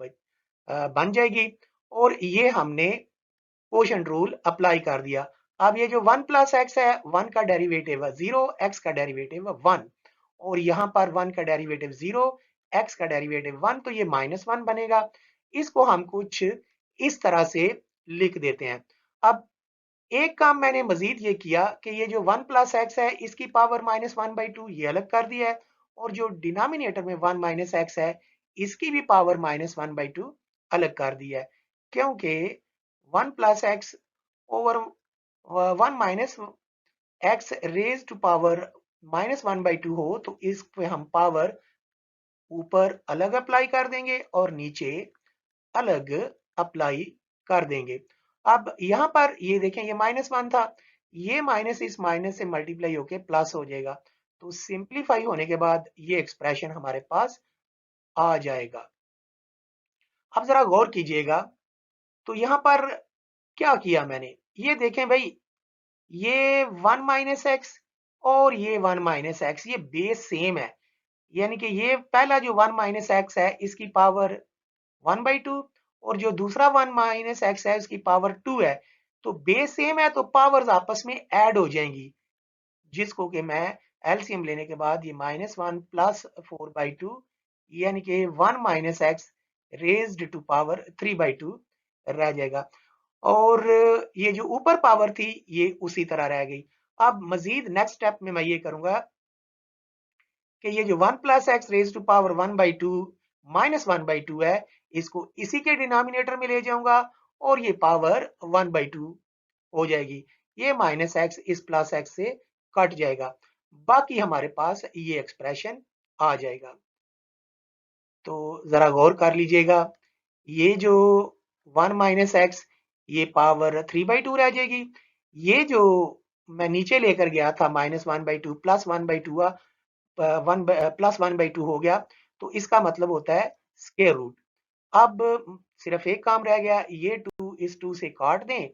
बन जाएगी और ये हमने कोशेंट रूल अप्लाई कर दिया। अब ये जो 1 प्लस एक्स है 1 का डेरिवेटिव 0, एक्स का डेरिवेटिव 1 और यहाँ पर 1 का डेरिवेटिव 0, एक्स का डेरिवेटिव 1, तो ये -1 बनेगा। इसको हम कुछ इस तरह से लिख देते हैं। अब एक काम मैंने मजीद ये किया कि ये जो 1 प्लस एक्स है इसकी पावर -1/2 ये अलग कर दिया है और जो डिनोमिनेटर में 1 माइनस एक्स है इसकी भी पावर -1/2 अलग कर दिया है, क्योंकि 1 plus x over 1 minus x raise to power -1/2 हो तो इस पे हम पावर ऊपर अलग अप्लाई कर देंगे और नीचे अलग अप्लाई कर देंगे। अब यहाँ पर ये देखें ये -1 था, ये माइनस इस माइनस से मल्टीप्लाई होके प्लस हो जाएगा। तो सिंप्लीफाई होने के बाद ये एक्सप्रेशन हमारे पास आ जाएगा। अब जरा गौर कीजिएगा तो यहाँ पर क्या किया मैंने, ये देखें भाई ये 1 माइनस एक्स और ये 1 माइनस एक्स ये बेस सेम है, यानी कि ये पहला जो 1 माइनस एक्स है इसकी पावर 1/2 और जो दूसरा 1 माइनस एक्स है उसकी पावर 2 है। तो बेस सेम है तो पावर्स आपस में ऐड हो जाएंगी, जिसको कि मैं एलसीएम लेने के बाद ये -1 प्लस 4/2 यानी कि 1 minus x raised to power 3/2 रह जाएगा और ये जो ऊपर पावर थी ये उसी तरह रह गई। अब मजीद नेक्स्ट स्टेप में मैं ये करूंगा कि ये जो 1 plus x raise to power 1/2 -1/2 है, इसको इसी के डिनोमिनेटर में ले जाऊंगा और ये पावर 1/2 हो जाएगी। ये -x इस +x से कट जाएगा, बाकी हमारे पास ये एक्सप्रेशन आ जाएगा। तो जरा गौर कर लीजिएगा, ये जो 1 - x ये पावर 3/2 रह जाएगी। ये जो मैं नीचे लेकर गया था -1/2 +1/2 +1/2 हो गया, तो इसका मतलब होता है स्क्वायर रूट। अब सिर्फ एक काम रह गया, ये 2 इस 2 से काट दें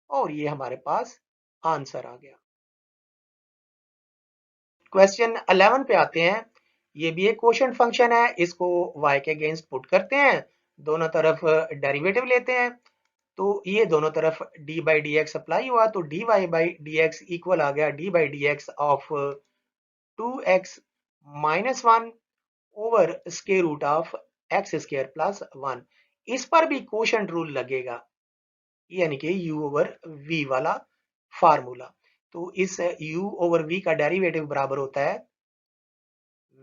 और ये हमारे पास आंसर आ गया। क्वेश्चन 11 पे आते हैं। ये भी एक क्वोशंट फंक्शन है, इसको y के अगेंस्ट पुट करते हैं, दोनों तरफ डेरिवेटिव लेते हैं, तो ये दोनों तरफ d by d x apply हुआ, तो dy by d x equal आ गया d by d x of 2x minus 1 over square root of x square plus 1। इस पर भी क्वोशंट रूल लगेगा, यानी कि u ओवर v वाला फार्मूला। तो इस u ओवर v का डेरिवेटिव बराबर होता है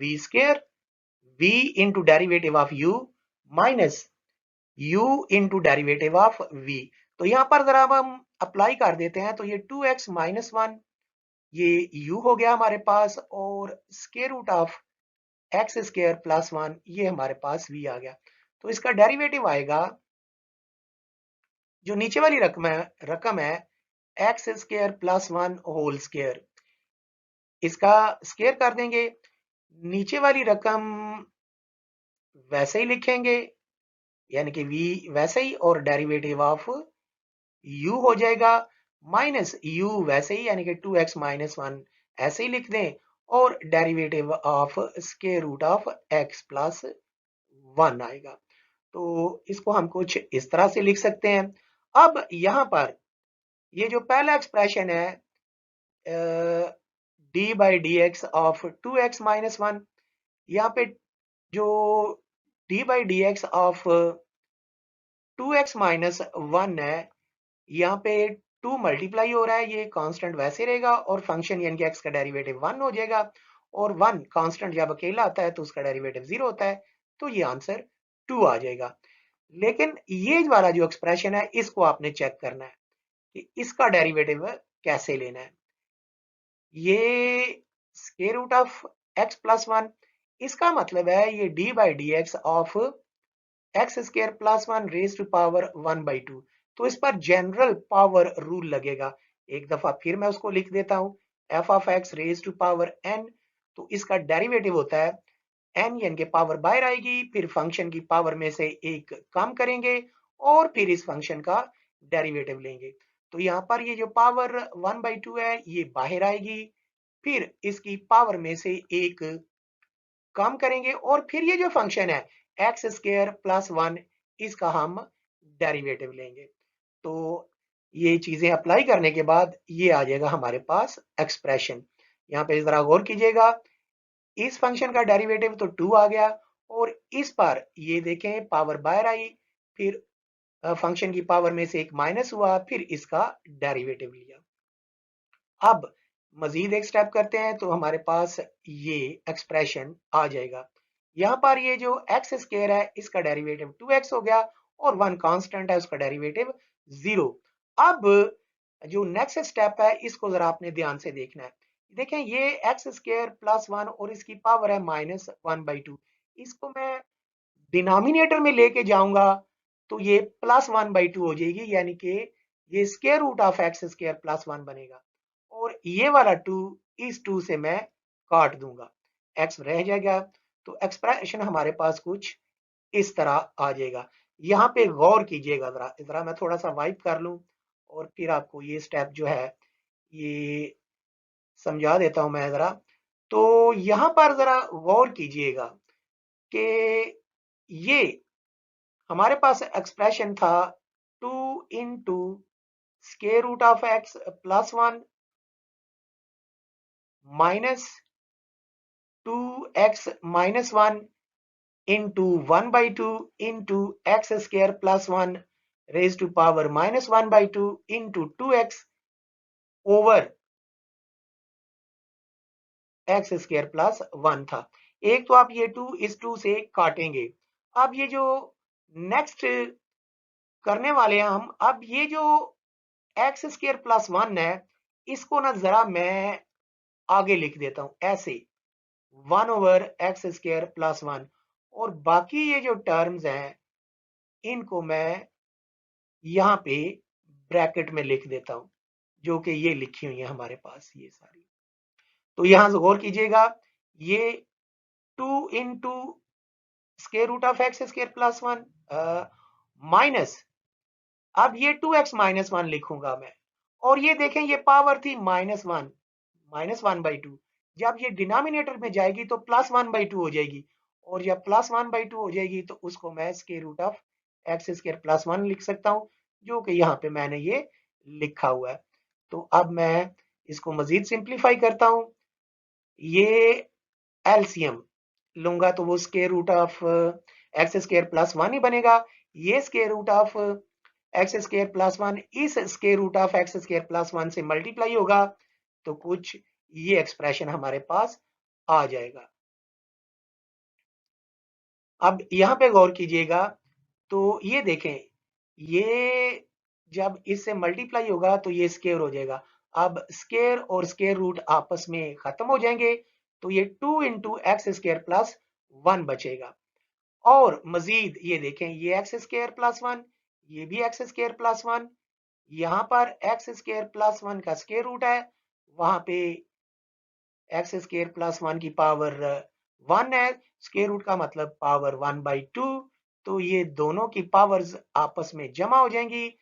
v square v into derivative of u minus u into derivative of v। तो यहां पर जरा हम अप्लाई कर देते हैं, तो ये 2x माइनस 1 ये u हो गया हमारे पास, और square root of x square plus 1 ये हमारे पास v आ गया। तो इसका डेरिवेटिव आएगा, जो नीचे वाली रकम है x square plus 1 whole square, इसका स्क्वायर कर देंगे, नीचे वाली रकम वैसे ही लिखेंगे, यानी कि v वैसे ही, और डेरिवेटिव ऑफ u हो जाएगा माइनस u वैसे ही, यानी कि 2x माइनस 1 ऐसे ही लिख दें, और derivative of square root of x plus 1 आएगा। तो इसको हम कुछ इस तरह से लिख सकते हैं। अब यहां पर ये जो पहला एक्सप्रेशन है d by d x of 2x minus 1, यहाँ पे जो d by d x of 2x minus 1 है, यहाँ पे 2 मल्टीप्लाई हो रहा है, ये कांस्टेंट वैसे रहेगा, और फंक्शन यानी कि x का डेरिवेटिव 1 हो जाएगा, और 1 कांस्टेंट जब अकेला आता है तो उसका डेरिवेटिव 0 होता है, तो ये आंसर 2 आ जाएगा। लेकिन ये वाला जो एक्सप्रेशन है, इसको आपने चेक करना है कि इसका डेरिवेटिव कैसे लेना है। ये square root of x plus 1, इसका मतलब है ये d by d x of x square plus 1 raise to power 1/2। तो इस पर जनरल पावर रूल लगेगा। एक दफा फिर मैं उसको लिख देता हूं, f of x raise to power n, तो इसका डेरिवेटिव होता है n, यानी कि पावर बाहर आएगी, फिर फंक्शन की पावर में से एक कम करेंगे और फिर इस फंक्शन का डेरिवेटिव लेंगे। तो यहाँ पर ये जो पावर 1/2 है ये बाहर आएगी, फिर इसकी पावर में से एक कम करेंगे, और फिर ये जो फंक्शन है एक्स स्क्वायर प्लस 1 इसका हम डेरिवेटिव लेंगे। तो ये चीजें अप्लाई करने के बाद ये आ जाएगा हमारे पास एक्सप्रेशन। यहाँ पे जरा गौर कीजिएगा, इस फंक्शन का डेरिवेटिव तो 2 आ गया, और इस पर ये देखें पावर बाहर आई, फिर फंक्शन की पावर में से एक माइनस हुआ, फिर इसका डेरिवेटिव लिया। अब मजीद एक स्टेप करते हैं, तो हमारे पास ये एक्सप्रेशन आ जाएगा। यहाँ पर ये जो एक्स स्क्वायर है इसका डेरिवेटिव 2x हो गया, और 1 कांस्टेंट है उसका डेरिवेटिव 0। अब जो नेक्स्ट स्टेप है इसको जरा आपने ध्यान से देखना है। देखें ये एक्स स्क्वायर प्लस 1 और इसकी पावर है -1/2, इसको मैं डिनोमिनेटर में लेके जाऊंगा तो ये +1/2 हो जाएगी, यानी कि ये square root of x square plus 1 बनेगा, और ये वाला 2 इस 2 से मैं काट दूंगा, x रह जाएगा। तो एक्सप्रेशन हमारे पास कुछ इस तरह आ जाएगा। यहाँ पे गौर कीजिएगा, जरा जरा मैं थोड़ा सा वाइप कर लूं और फिर आपको ये स्टेप जो है ये समझा देता हूं मैं जरा। तो यहाँ पर जरा गौर कीजिएगा कि ये हमारे पास एक्सप्रेशन था 2 into square root of x plus 1 minus 2x minus 1 into 1/2 into x square plus 1 raise to power -1/2 into 2x over x square plus 1 था। एक तो आप ये 2 इस 2 से काटेंगे, अब ये जो नेक्स्ट करने वाले हैं हम, अब ये जो एक्स स्क्र प्लस वन है, इसको ना जरा मैं आगे लिख देता हूं ऐसे, 1/x² प्लस वन, और बाकी ये जो टर्म्स हैं इनको मैं यहाँ पे ब्रैकेट में लिख देता हूं, जो कि ये लिखी हुई है हमारे पास ये सारी। तो यहां से गौर कीजिएगा, ये 2 × square root of x² plus one minus, अब ये 2x-1 लिखूंगा मैं, और ये देखें ये पावर थी -1, -1/2। जब ये डिनोमिनेटर में जाएगी तो +1/2 हो जाएगी, और जब +1/2 हो जाएगी तो उसको मैं √x² प्लस वन लिख सकता हूं, जो कि यहाँ पे मैंने ये लिखा हुआ है। तो अब मैं इसको मजीद सिंप्लीफाई करता हूं, ये एलसीएम लूंगा तो वो √x² प्लस वन ही बनेगा। ये √x² प्लस वन इस √x² प्लस वन से मल्टीप्लाई होगा, तो कुछ ये एक्सप्रेशन हमारे पास आ जाएगा। अब यहां पे गौर कीजिएगा, तो ये देखें, ये जब इससे मल्टीप्लाई होगा तो ये स्केयर हो जाएगा। अब स्केयर और स्केयर रूट आपस में खत्म हो जाएंगे, तो ये 2 × x² प्लस वन बचेगा। और मजीद ये देखें, ये x² प्लस वन, ये भी x² प्लस वन, यहां पर x² प्लस वन का स्केयर रूट है, वहां पे x² प्लस वन की पावर वन है, स्केयर रूट का मतलब पावर 1/2, तो ये दोनों की पावर्स आपस में जमा हो जाएंगी,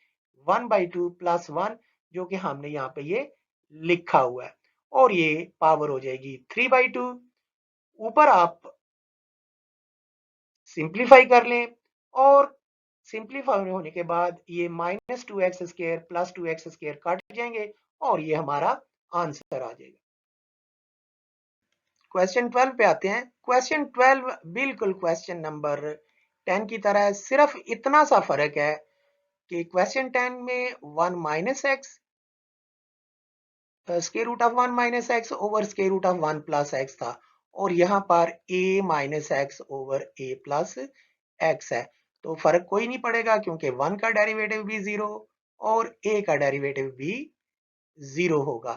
1/2 प्लस वन, जो कि हमने यहाँ पे ये लिखा हुआ है, और ये पावर हो जाएगी 3/2। ऊपर आप सिंप्लीफाई कर लें, और सिंप्लीफाई होने के बाद ये -2x² प्लस 2x² कट जाएंगे, और ये हमारा आंसर आ जाएगा। क्वेश्चन 12 पे आते हैं। क्वेश्चन 12 बिल्कुल क्वेश्चन नंबर 10 की तरह है, सिर्फ इतना सा फर्क है कि क्वेश्चन 10 में 1 minus x, square root of 1 minus x over square root of 1 plus x था, और यहाँ पर a minus x over a plus x है। तो फर्क कोई नहीं पड़ेगा, क्योंकि 1 का डेरिवेटिव भी 0 और a का डेरिवेटिव भी 0 होगा।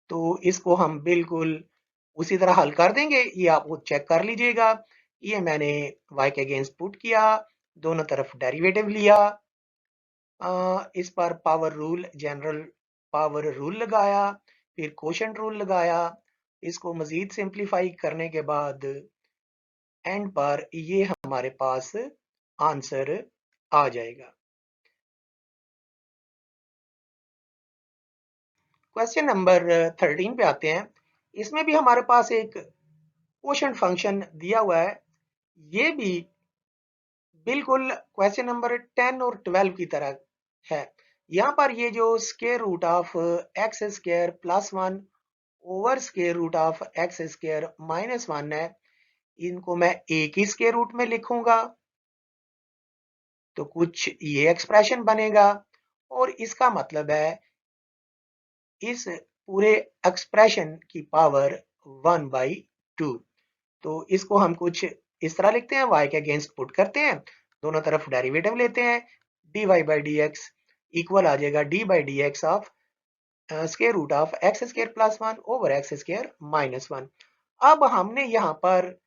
तो इसको हम बिल्कुल उसी तरह हल कर देंगे, ये आप वो चेक कर लीजिएगा। ये मैंने y के अगेंस्ट पुट किया, दोनों तरफ डेरिवेटिव लिया, इस पर power rule, general power rule लगाया, फिर कोशेंट रूल लगाया, इसको मजीद सिंप्लीफाई करने के बाद एंड पर ये हमारे पास आंसर आ जाएगा। क्वेश्चन नंबर 13 पे आते हैं। इसमें भी हमारे पास एक कोशेंट फंक्शन दिया हुआ है, ये भी बिल्कुल क्वेश्चन नंबर 10 और 12 की तरह है। यहाँ पर ये जो square root of x² plus one over square root of x² minus one है, इनको मैं एक ही स्क्वायर रूट में लिखूंगा, तो कुछ ये एक्सप्रेशन बनेगा, और इसका मतलब है इस पूरे एक्सप्रेशन की पावर 1/2। तो इसको हम कुछ इस तरह लिखते हैं, y के अगेंस्ट पुट करते हैं, दोनों तरफ डेरिवेटिव लेते हैं, dy/dx इक्वल आ जाएगा d/dx of square root of x² plus one over x² minus one. अब हमने यहाँ पर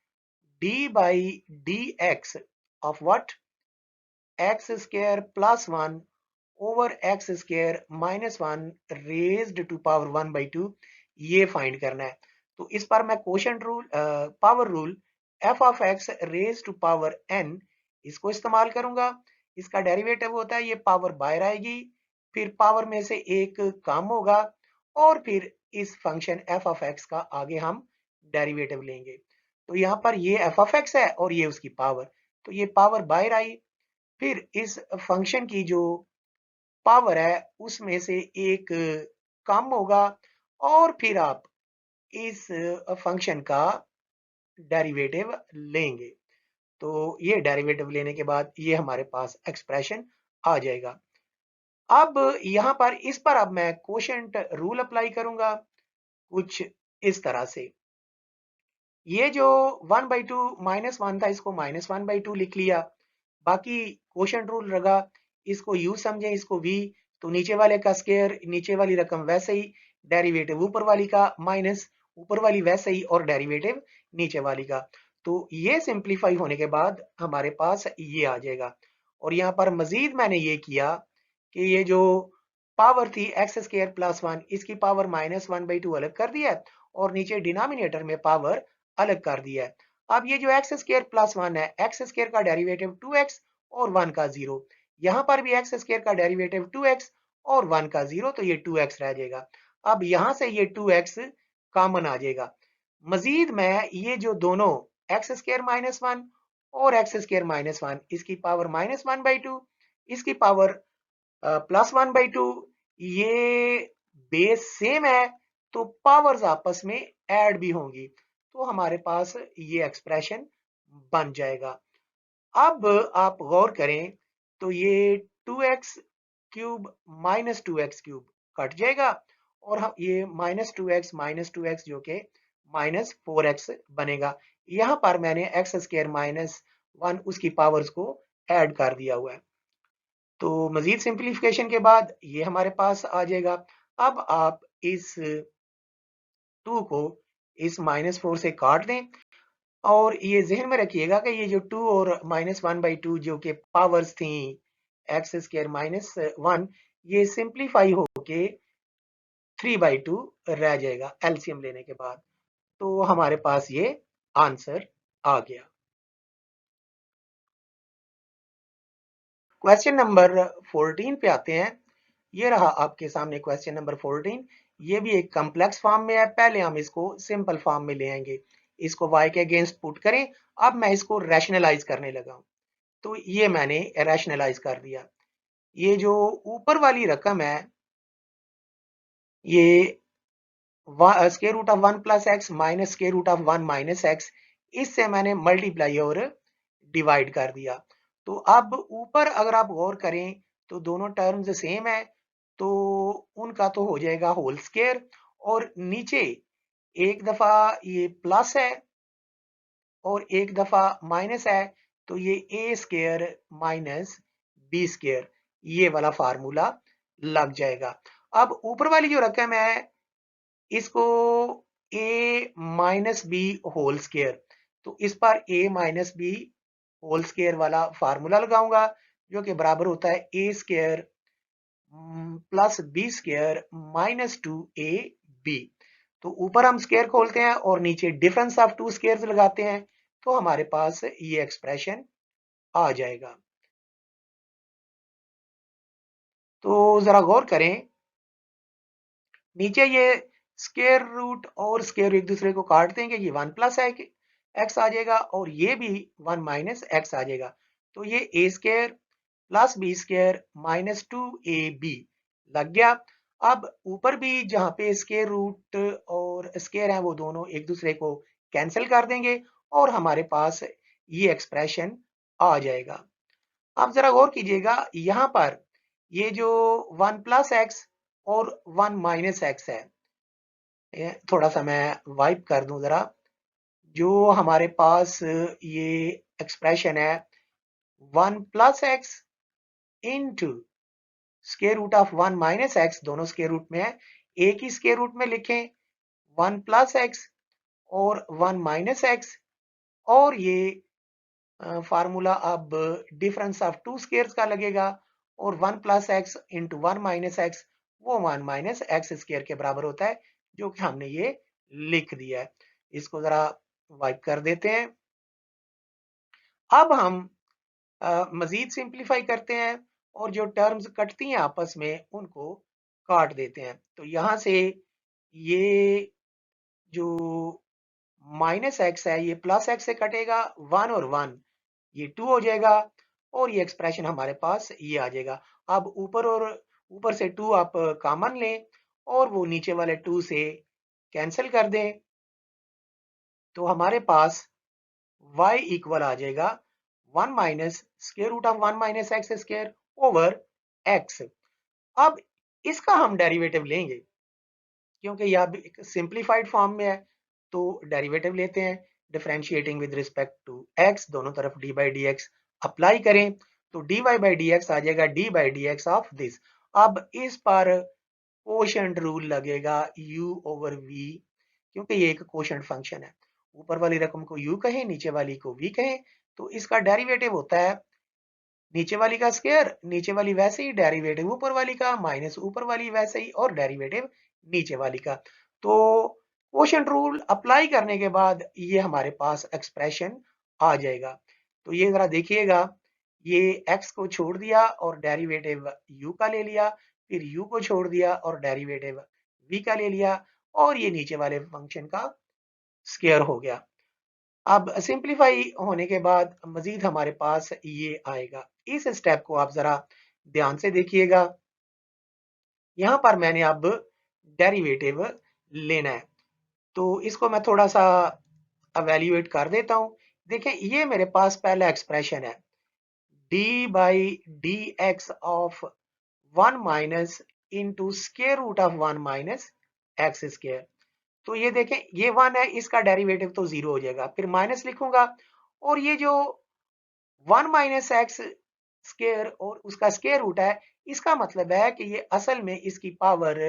d/dx of what, x² plus one over x² minus one raised to power 1/2 ये फाइंड करना है। तो इस पर मैं quotient rule, power rule f of x raise to power n, इसको इस्तेमाल करूंगा। इसका डेरिवेटिव होता है, ये पावर बाहर आएगी, फिर पावर में से एक कम होगा, और फिर इस फंक्शन f ऑफ x का आगे हम डेरिवेटिव लेंगे। तो यहाँ पर ये f ऑफ x है और ये उसकी पावर, तो ये पावर बाहर आई, फिर इस फंक्शन की जो पावर है उसमें से एक कम होगा, और फिर आप इस फंक्शन का डेरिवेटिव लेंगे। तो ये डेरिवेटिव लेने के बाद ये हमारे पास एक्सप्रेशन आ जाएगा। अब यहाँ पर इस पर अब मैं कोशेंट रूल अप्लाई करूंगा कुछ इस तरह से, ये जो 1/2 -1 था, इसको -1/2 लिख लिया। बाकी क्वोशंट रूल लगा, इसको u समझें, इसको v। तो नीचे वाले का स्क्वायर, नीचे वाली रकम वैसे ही, डेरिवेटिव ऊपर वाली का माइनस ऊपर वाली वैसे ही, और डेरिवेटिव नीचे वाली का। तो ये सिंप्लीफाई होने के बाद हमारे पास ये आ जाएगा। और यहाँ पर मजीद मैंने ये किया कि ये जो पावर थी x² + 1, इसकी पावर -1/2 अलग कर दिया है, और नीचे डिनोमिनेटर में पावर अलग कर दिया है। अब ये जो x² + 1 है, x² का डेरिवेटिव 2x और 1 का 0। यहाँ पर भी x² का डेरिवेटिव 2x और 1 का 0, तो ये 2x रह जाएगा। अब यहाँ से ये 2x कॉमन आ जाएगा। मजीद मैं ये जो दोनों x² - 1 और x² - 1, इसकी पावर -1/2, इसकी पावर +1/2, ये बेस सेम है, तो पावर्स आपस में ऐड भी होंगी, तो हमारे पास ये एक्सप्रेशन बन जाएगा। अब आप गौर करें तो ये 2x³ - 2x³ कट जाएगा, और हम ये -2x जो कि -4x बनेगा। यहां पर मैंने x² - 1 उसकी पावर्स को ऐड कर दिया हुआ है। तो मजीद सिंप्लीफिकेशन के बाद ये हमारे पास आ जाएगा। अब आप इस 2 को इस -4 से काट दें, और ये जहन में रखिएगा कि ये जो 2 और -1/2 जो कि पावर्स थी x² - 1, ये सिंप्लीफाई होके 3/2 रह जाएगा एलसीएम लेने के बाद। तो हमारे पास ये आंसर आ गया। क्वेश्चन नंबर 14 पे आते हैं। ये रहा आपके सामने क्वेश्चन नंबर 14। ये भी एक कॉम्प्लेक्स फॉर्म में है। पहले हम इसको सिंपल फॉर्म में ले आएंगे। इसको y के अगेंस्ट पुट करें। अब मैं इसको रैशनलाइज करने लगा हूं। तो ये मैंने रैशनलाइज कर दिया। ये जो ऊपर वाली रकम है, ये square root of 1 + x minus square root of 1 - x, इससे मैंने मल्टीप्लाई और डिवाइड कर दिया। तो अब ऊपर अगर आप गौर करें तो दोनों टर्म्स सेम है, तो उनका तो हो जाएगा होल स्क्वायर, और नीचे एक दफा ये प्लस है और एक दफा माइनस है, तो ये a² - b², ये वाला फार्मूला लग जाएगा। अब ऊपर वाली जो रकम है, इसको a - b होल स्क्वायर, तो इस पर a - b होल स्क्वायर वाला फार्मूला लगाऊंगा, जो कि बराबर होता है a² + b² - 2ab। तो ऊपर हम स्क्वायर खोलते हैं और नीचे डिफरेंस ऑफ टू स्क्वायर्स लगाते हैं, तो हमारे पास ये एक्सप्रेशन आ जाएगा। तो जरा गौर करें, नीचे ये स्क्वायर रूट और स्क्वायर एक दूसरे को काट देंगे, ये 1 + x आ जाएगा, और ये भी 1 - x आ जाएगा। तो ये a² + b² - 2ab लग गया। अब ऊपर भी जहां पे स्क्वायर रूट और स्क्वायर है, वो दोनों एक दूसरे को कैंसिल कर देंगे, और हमारे पास ये एक्सप्रेशन आ जाएगा। आप जरा गौर कीजिएगा, यहां पर ये जो 1 + x और 1 - x है, थोड़ा सा मैं वाइप कर दूं जरा, जो हमारे पास ये एक्सप्रेशन है 1 + x into square root of 1 - x, दोनों स्क्वायर रूट में है, एक ही स्क्वायर रूट में लिखें 1 + x और 1 - x, और ये फार्मूला अब डिफरेंस ऑफ टू स्क्वायर्स का लगेगा, और 1 + x इंटू 1 - x, वो 1 - x² के बराबर होता है, जो कि हमने ये लिख दिया है। इसको जरा वाइप कर देते हैं। अब हम मजीद सिंप्लीफाई करते हैं, और जो टर्म्स कटती हैं आपस में, उनको काट देते हैं। तो यहां से ये जो -x है, ये +x से कटेगा, 1 और 1 ये 2 हो जाएगा, और ये एक्सप्रेशन हमारे पास ये आ जाएगा। अब ऊपर से 2 आप कॉमन लें, और वो नीचे वाले 2 से कैंसिल कर दें, तो हमारे पास y इक्वल आ जाएगा 1 minus square root of 1 - x² over x। अब इसका हम डेरिवेटिव लेंगे, क्योंकि यह एक सिंप्लीफाइड फॉर्म में है, तो डेरिवेटिव लेते हैं। Differentiating with respect to x, दोनों तरफ dy by dx अप्लाई करें तो dy by dx आ जाएगा d by dx of this. अब इस पर कोशेंट रूल लगेगा u ओवर v, क्योंकि ये एक कोशेंट फंक्शन है। ऊपर वाली रकम को u कहें, नीचे वाली को v कहें, तो इसका डेरिवेटिव होता है नीचे वाली का स्क्वायर, नीचे वाली वैसे ही, डेरिवेटिव ऊपर वाली का माइनस ऊपर वाली वैसे ही, और डेरिवेटिव नीचे वाली का। तो कोशेंट रूल अप्लाई करने के बाद ये हमारे पास एक्सप्रेशन आ जाएगा। तो ये जरा देखिएगा, ये x को छोड़ दिया और डेरिवेटिव u का ले लिया, फिर u को छोड़ दिया और डेरिवेटिव v का ले लिया, और ये नीचे वाले फंक्शन का स्क्वायर हो गया। अब सिंप्लीफाई होने के बाद मजीद हमारे पास ये आएगा। इस स्टेप को आप जरा ध्यान से देखिएगा। यहां पर मैंने अब डेरिवेटिव लेना है, तो इसको मैं थोड़ा सा एवेल्युएट कर देता हूं। देखें, ये मेरे पास पहला एक्सप्रेशन है d by d x of 1 minus into square root of 1 minus x square. तो ये देखें, ये 1 है, इसका डेरिवेटिव तो 0 हो जाएगा, फिर माइनस लिखूंगा, और ये जो 1 माइनस एक्स स्क्वायर और उसका स्क्वायर रूट है, इसका मतलब है कि ये असल में इसकी पावर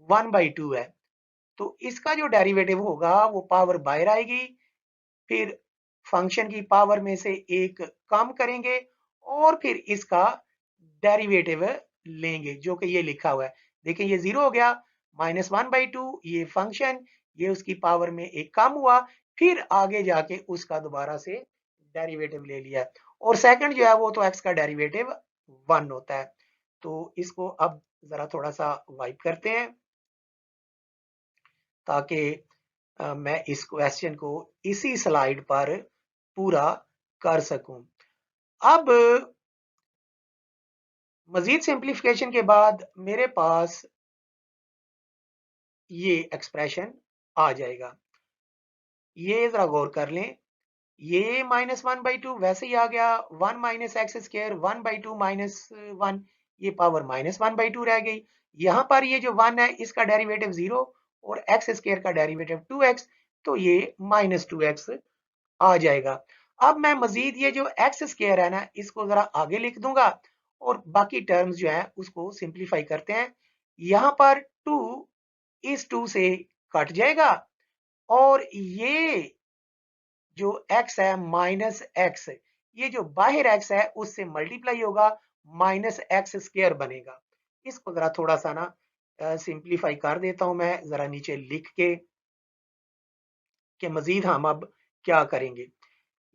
1/2 है। तो इसका जो डेरिवेटिव होगा वो पावर बाहर आएगी, फिर फंक्शन की पावर में से एक कम करेंगे और फिर इसका डेरिवेटिव लेंगे, जो कि ये लिखा हुआ है। देखिए, ये 0 हो गया, -1/2, ये फंक्शन, ये उसकी पावर में एक कम हुआ, फिर आगे जाके उसका दोबारा से डेरिवेटिव ले लिया, और सेकंड जो है वो तो x का डेरिवेटिव 1 होता है। तो इसको अब जरा थोड़ा सा वाइप करते हैं, ताकि मैं इस क्वेश्चन को इसी स्लाइड पर पूरा कर सकूं। अब मजीद सिंप्लीफिकेशन के बाद मेरे पास ये एक्सप्रेशन आ जाएगा। ये जरा गौर कर लें, ये -1/2 वैसे ही आ गया, 1 माइनस एक्स स्क्वायर 1/2 माइनस 1, ये पावर -1/2 रह गई। यहाँ पर ये जो 1 है इसका डेरिवेटिव 0 और एक्स स्क्वायर का डेरिवेटिव 2x, तो ये -2x आ जाएगा। अब मैं मजीद ये जो एक्स स्क्वायर है ना, इसको जरा आगे लिख दूंगा और बाकी टर्म्स जो है उसको सिंप्लीफाई करते हैं। यहाँ पर 2 इस 2 से कट जाएगा, और ये जो x है माइनस x, ये जो बाहर x है उससे मल्टीप्लाई होगा, माइनस एक्स स्क्वायर बनेगा। इसको जरा थोड़ा सा ना सिंप्लीफाई कर देता हूं मैं जरा नीचे लिख के, कि मजीद हम अब क्या करेंगे।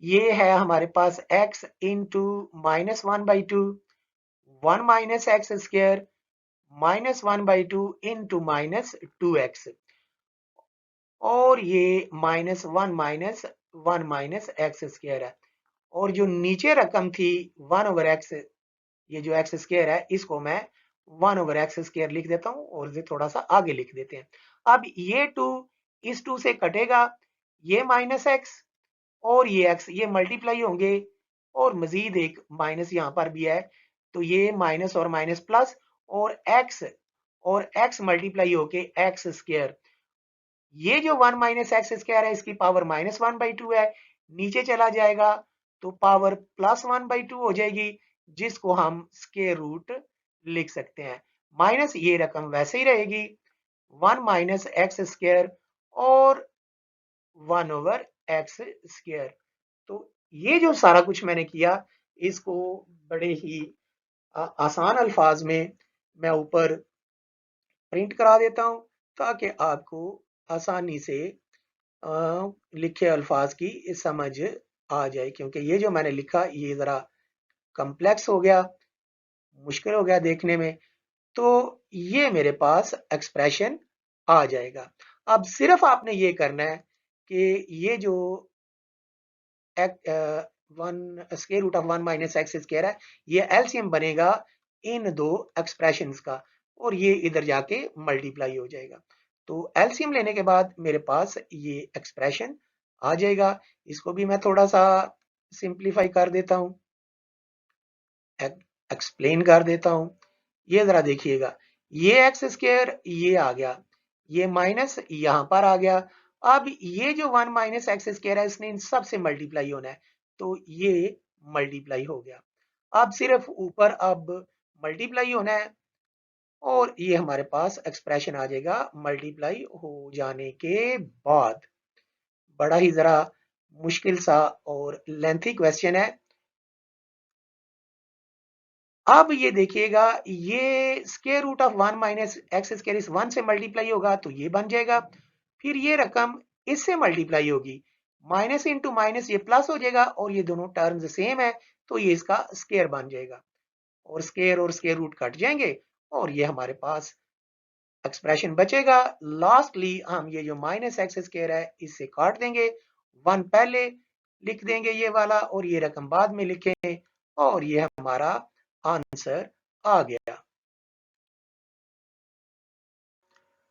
ये है हमारे पास x into -1/2, 1 minus x square -1/2 into -2x, और ये -1 माइनस 1 माइनस एक्स स्क्वायर है, और जो नीचे रकम थी 1 ओवर एक्स, ये जो एक्स स्क्वायर है इसको मैं 1 ओवर एक्स स्क्वायर लिख देता हूं, और इसे थोड़ा सा आगे लिख देते हैं। अब ये 2 इस 2 से कटेगा, ये माइनस एक्स और ये एक्स ये मल्टीप्लाई होंगे, और मजीद एक माइनस यहाँ पर भी है, तो ये माइनस और माइनस प्लस, और एक्स मल्टीप्लाई होके एक्स स्क्वायर, ये जो 1 माइनस एक्स स्क्वायर है इसकी पावर -1/2 है, नीचे चला जाएगा तो पावर +1/2 हो जाएगी, जिसको हम स्क्वायर रूट लिख सकते हैं। माइनस ये रकम वैसे ही रहेगी, 1 माइनस एक्स स्क्वायर और 1 ओवर एक्स स्क्वायर। तो ये जो सारा कुछ मैंने किया, इसको बड़े ही आसान अल्फाज में मैं ऊपर प्रिंट करा देता हूं, ताकि आपको आसानी से लिखे अल्फाज की समझ आ जाए, क्योंकि ये जो मैंने लिखा ये जरा कॉम्प्लेक्स हो गया, मुश्किल हो गया देखने में। तो ये मेरे पास एक्सप्रेशन आ जाएगा। अब सिर्फ आपने ये करना है कि ये जो square root of 1 minus x square है, ये एलसीएम बनेगा इन दो एक्सप्रेशंस का, और ये इधर जाके मल्टीप्लाई हो जाएगा। तो एलसीएम लेने के बाद मेरे पास ये एक्सप्रेशन आ जाएगा। इसको भी मैं थोड़ा सा सिंप्लीफाई कर देता हूं, एक्सप्लेन कर देता हूं। ये जरा देखिएगा, ये एक्स स्क्वायर ये आ गया, ये माइनस यहां पर आ गया, अब ये जो 1 माइनस एक्स स्क्वायर है इसने इन सब से मल्टीप्लाई होना है, तो ये मल्टीप्लाई हो गया। अब सिर्फ ऊपर अब मल्टीप्लाई होना है और ये हमारे पास एक्सप्रेशन आ जाएगा मल्टीप्लाई हो जाने के बाद। बड़ा ही जरा मुश्किल सा और लेंथी क्वेश्चन है। अब ये देखिएगा, ये square root of 1 minus x square इस 1 से मल्टीप्लाई होगा तो ये बन जाएगा, फिर ये रकम इससे मल्टीप्लाई होगी, माइनस इंटू माइनस ये प्लस हो जाएगा और ये दोनों टर्म्स सेम है तो ये इसका स्क्वायर बन जाएगा और स्क्वायर रूट कट जाएंगे और ये हमारे पास एक्सप्रेशन बचेगा। लास्टली हम ये जो माइनस एक्स स्क्वायर है इससे काट देंगे, 1 पहले लिख देंगे ये वाला और ये रकम बाद में लिखेंगे और ये हमारा आंसर आ गया।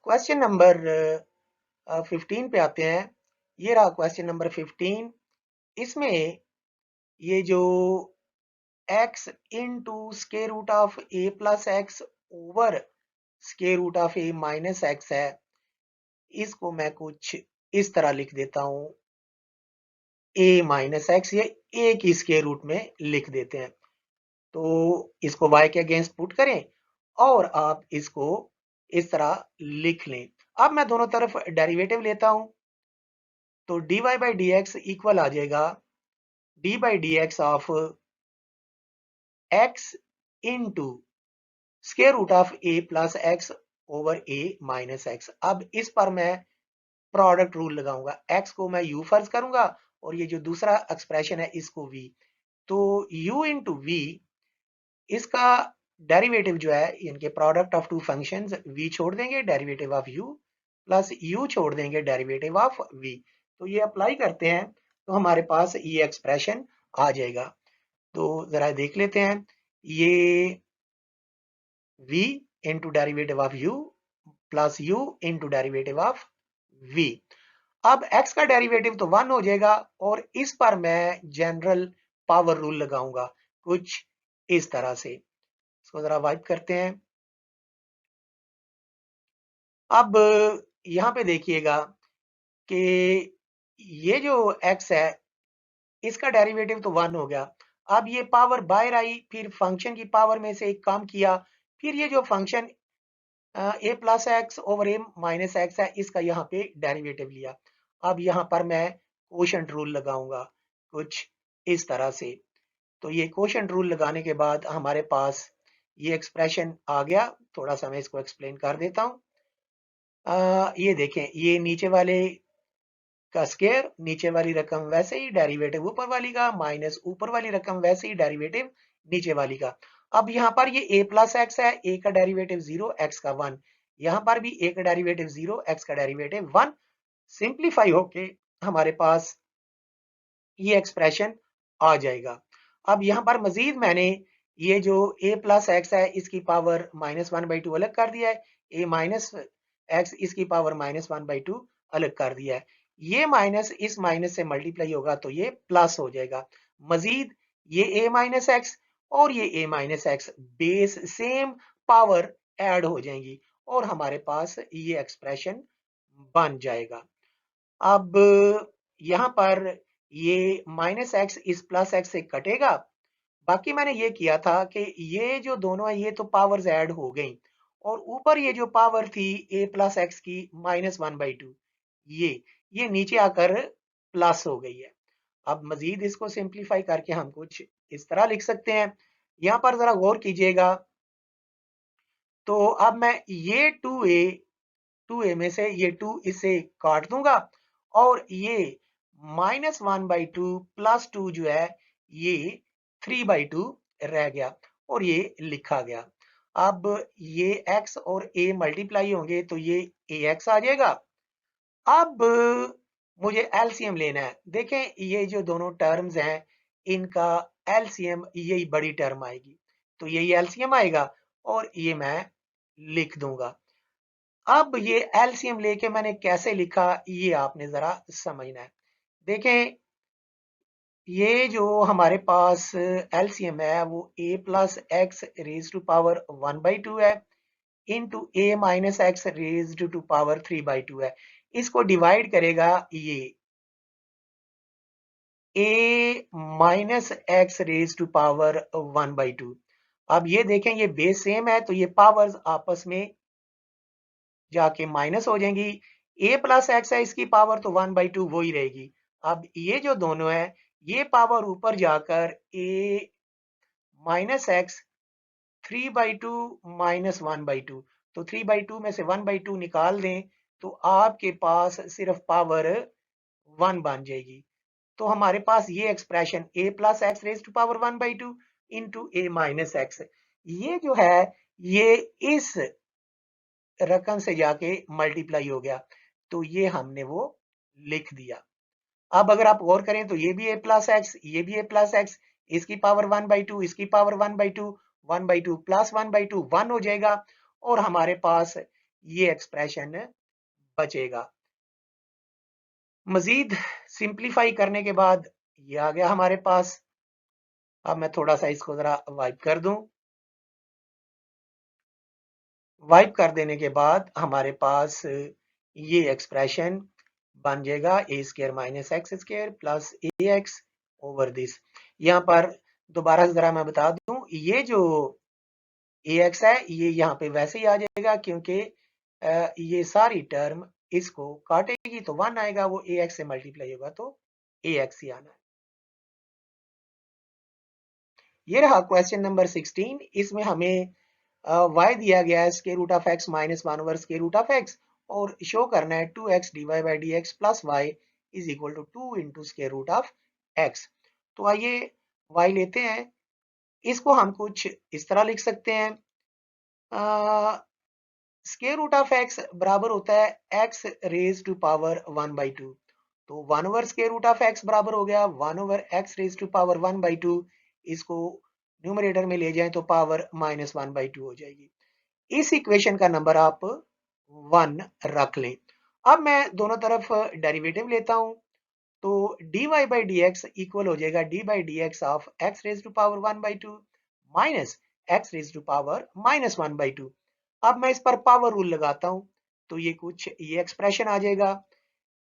क्वेश्चन नंबर 15 पे आते हैं। ये रहा क्वेश्चन नंबर 15। इसमें ये जो x into square root of a plus x over square root of a minus x है, इसको मैं कुछ इस तरह लिख देता हूं, a माइनस एक्स, ये a की स्क्वायर रूट में लिख देते हैं। तो इसको y के अगेंस्ट पुट करें और आप इसको इस तरह लिख लें। अब मैं दोनों तरफ डेरिवेटिव लेता हूं तो dy by d x equal आ जाएगा d by d x of x into square root of a plus x over a minus x. अब इस पर मैं प्रोडक्ट रूल लगाऊंगा, x को मैं u फर्ज करूंगा और ये जो दूसरा एक्सप्रेशन है इसको v, तो u इंटू v, इसका डेरिवेटिव जो है इनके product of two functions, v छोड़ देंगे derivative of u plus u छोड़ देंगे डेरिवेटिव ऑफ v, तो ये अप्लाई करते हैं तो हमारे पास ये एक्सप्रेशन आ जाएगा। तो जरा देख लेते हैं, ये v into derivative of u plus u into derivative of v। अब x का डेरिवेटिव तो 1 हो जाएगा और इस पर मैं जनरल पावर रूल लगाऊंगा कुछ इस तरह से। इसको जरा वाइप करते हैं। अब यहां पे देखिएगा कि ये जो x है इसका डेरिवेटिव तो 1 हो गया। अब ये पावर बाहर आई, फिर फंक्शन की पावर में से एक काम किया, फिर ये जो function a plus x over a minus x है इसका यहाँ पे डेरिवेटिव लिया। अब यहाँ पर मैं कोशेंट रूल लगाऊंगा कुछ इस तरह से। तो ये कोशेंट रूल लगाने के बाद हमारे पास ये एक्सप्रेशन आ गया। थोड़ा सा मैं इसको एक्सप्लेन कर देता हूँ। ये देखें, ये नीचे वाले का स्क्वायर, नीचे वाली रकम वैसे ही, डेरिवेटिव ऊपर वाली का, माइनस ऊपर वाली रकम वैसे ही, डेरिवेटिव नीचे वाली का। अब यहाँ पर ये a प्लस एक्स है, a का डेरिवेटिव 0, x का 1, यहाँ पर भी a का डेरिवेटिव 0, x का डेरिवेटिव 1, सिंप्लीफाई होके हमारे पास ये एक्सप्रेशन आ जाएगा। अब यहाँ पर मजीद मैंने ये जो a प्लस एक्स है इसकी पावर -1/2 अलग कर दिया है, a माइनस एक्स इसकी पावर -1/2 अलग कर दिया है। ये माइनस इस माइनस से मल्टीप्लाई होगा तो ये प्लस हो जाएगा। मजीद ये a माइनस एक्स और ये a minus x base same power add हो जाएंगी और हमारे पास ये एक्सप्रेशन बन जाएगा। अब यहाँ पर ये माइनस एक्स इस प्लस एक्स से कटेगा। बाकी मैंने ये किया था कि ये जो दोनों है ये तो पावर्स ऐड हो गई और ऊपर ये जो पावर थी a प्लस एक्स की -1/2, ये नीचे आकर प्लस हो गई है। अब मजीद इसको सिंप्लीफाई करके हम कुछ इस तरह लिख सकते हैं। यहाँ पर जरा गौर कीजिएगा, तो अब मैं ये 2a में से ये 2 इससे काट दूंगा और ये -1/2 प्लस 2 जो है ये 3/2 रह गया और ये लिखा गया। अब ये x और a मल्टीप्लाई होंगे तो ये ax आ जाएगा। अब मुझे एलसीएम लेना है। देखें ये जो दोनों टर्म्स हैं इनका एलसीएम यही बड़ी टर्म आएगी, तो यही एलसीएम आएगा और ये मैं लिख दूंगा। अब ये एलसीएम लेके मैंने कैसे लिखा ये आपने जरा समझना है। देखें ये जो हमारे पास एलसीएम है वो a plus x raise to power 1/2 है into a minus x raise to power 3/2 है। इसको डिवाइड करेगा ये a minus x raise to power 1/2। अब ये देखें ये बेस सेम है तो ये पावर्स आपस में जाके माइनस हो जाएंगी। a प्लस एक्स है इसकी पावर तो 1/2 वो ही रहेगी। अब ये जो दोनों है ये पावर ऊपर जाकर a माइनस एक्स 3/2 माइनस 1/2, तो 3/2 में से 1/2 निकाल दें तो आपके पास सिर्फ पावर 1 बन जाएगी। तो हमारे पास ये expression a plus x raise to power 1/2 into a minus x, ये जो है ये इस रकम से जाके मल्टीप्लाई हो गया तो ये हमने वो लिख दिया। अब अगर आप गौर करें तो ये भी a प्लस एक्स, ये भी a प्लस एक्स, इसकी पावर 1/2, इसकी पावर 1/2, 1/2 प्लस 1/2 1 हो जाएगा और हमारे पास ये एक्सप्रेशन बचेगा। मजीद सिंप्लीफाई करने के बाद ये आ गया हमारे पास। अब मैं थोड़ा सा इसको जरा वाइप कर दूं। वाइप कर देने के बाद हमारे पास ये एक्सप्रेशन बन जाएगा a square minus x square plus a x over this. यहाँ पर दोबारा जरा मैं बता दूं ये जो ए एक्स है ये यहाँ पे वैसे ही आ जाएगा क्योंकि ये सारी टर्म इसको काटेगी तो 1 आएगा, वो ए एक्स से मल्टीप्लाई होगा तो ए एक्स ही आना है। ये रहा क्वेश्चन नंबर 16। इसमें हमें y दिया गया है square root of x minus 1 over square root of x और शो करना है 2x dy by d x plus y is equal to 2 into square root of x। तो आइए y लेते हैं, इसको हम कुछ इस तरह लिख सकते हैं, स्क्वायर रूट ऑफ x बराबर होता है x रेज टू पावर 1/2, तो 1 over square root of x बराबर हो गया 1 over x raise to power 1/2। इसको न्यूमरेटर में ले जाएं तो पावर माइनस 1/2 हो जाएगी। इस इक्वेशन का नंबर आप 1 रख लें। अब मैं दोनों तरफ डेरिवेटिव लेता हूं तो dy by d x equal हो जाएगा d by d x of x raise to power 1/2 minus x raise to power minus 1/2। अब मैं इस पर पावर रूल लगाता हूं तो ये कुछ ये एक्सप्रेशन आ जाएगा।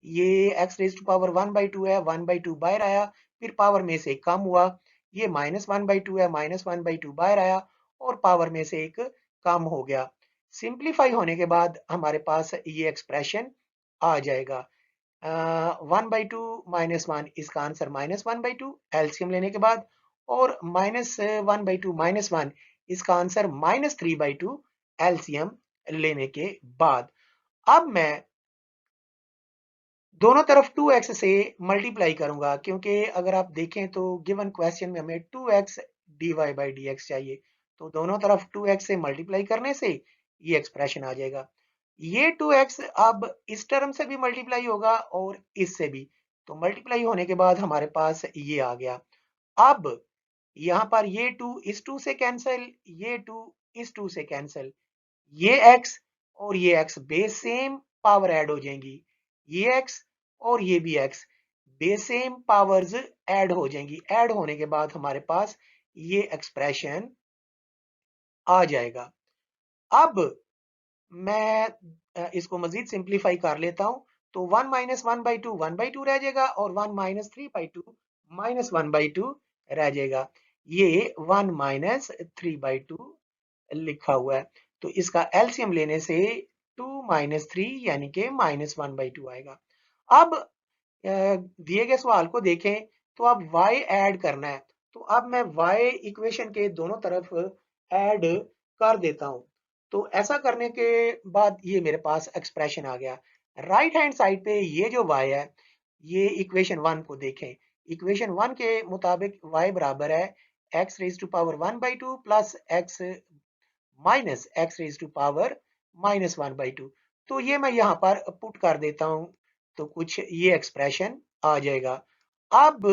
ये x रेज टू पावर 1/2 है, 1/2 बाहर आया, फिर पावर में से कम हुआ, ये माइनस 1/2 है, माइनस 1/2 बाहर आया और पावर में से एक कम हो गया। सिंप्लीफाई होने के बाद हमारे पास ये एक्सप्रेशन आ जाएगा 1/2 माइनस 1, इसका आंसर माइनस 1/2 एलसीएम लेने के बाद, और माइनस 1/2 माइनस 1 इसका आंसर माइनस 3/2 एलसीएम लेने के बाद। अब मैं दोनों तरफ 2x से मल्टीप्लाई करूंगा क्योंकि अगर आप देखें तो गिवन क्वेश्चन में हमें 2x dy by d x चाहिए, तो दोनों तरफ 2x से मल्टीप्लाई करने से ये एक्सप्रेशन आ जाएगा। ये 2x अब इस टर्म से भी मल्टीप्लाई होगा और इससे भी, तो मल्टीप्लाई होने के बाद हमारे पास ये आ गया। अब यहाँ पर ये 2 इस 2 से कैंसिल, ये 2 इस 2 से कैंसिल, ये x और ये x base same power add हो जाएंगी, ये x और ये भी x base same powers add हो जाएंगी। ऐड होने के बाद हमारे पास ये एक्सप्रेशन आ जाएगा। अब मैं इसको मजीद सिंप्लीफाई कर लेता हूं तो 1 माइनस 1/2 1/2 रह जाएगा और 1 माइनस 3/2 माइनस 1/2 रह जाएगा। ये 1 माइनस 3/2 लिखा हुआ है तो इसका एलसीएम लेने से 2 माइनस 3 यानी कि माइनस 1/2 आएगा। अब दिए गए सवाल को देखें तो अब y ऐड करना है, तो अब मैं y इक्वेशन के दोनों तरफ ऐड कर देता हूं। तो ऐसा करने के बाद ये मेरे पास एक्सप्रेशन आ गया। राइट हैंड साइड पे ये जो y है, ये इक्वेशन 1 को देखें, इक्वेशन 1 के मुताबिक y बराबर है x raise to power 1/2 plus x minus x raise to power minus 1/2। तो ये मैं यहाँ पर पुट कर देता हूं तो कुछ ये एक्सप्रेशन आ जाएगा। अब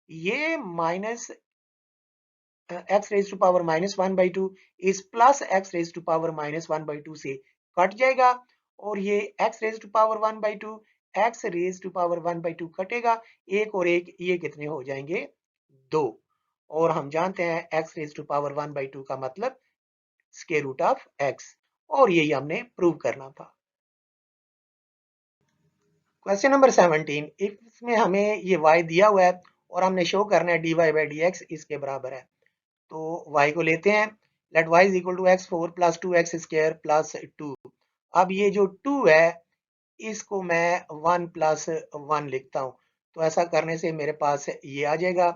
ये minus x raise to power minus 1/2 इस plus x raise to power minus 1/2 से कट जाएगा और ये x raise to power 1/2 x raise to power 1/2 कटेगा, एक और एक ये कितने हो जाएंगे 2, और हम जानते हैं एक्स रेज टू पावर 1/2 का मतलब स्क्वायर रूट ऑफ x, और यही हमने प्रूव करना था। क्वेश्चन नंबर 17, इसमें हमें ये y दिया हुआ है और हमने शो करना है dy बाई डी एक्स इसके बराबर है। तो y को लेते हैं, let y is equal to x four plus two x square plus two. अब ये जो 2 है इसको मैं 1 प्लस 1 लिखता हूँ। तो ऐसा करने से मेरे पास ये आ जाएगा।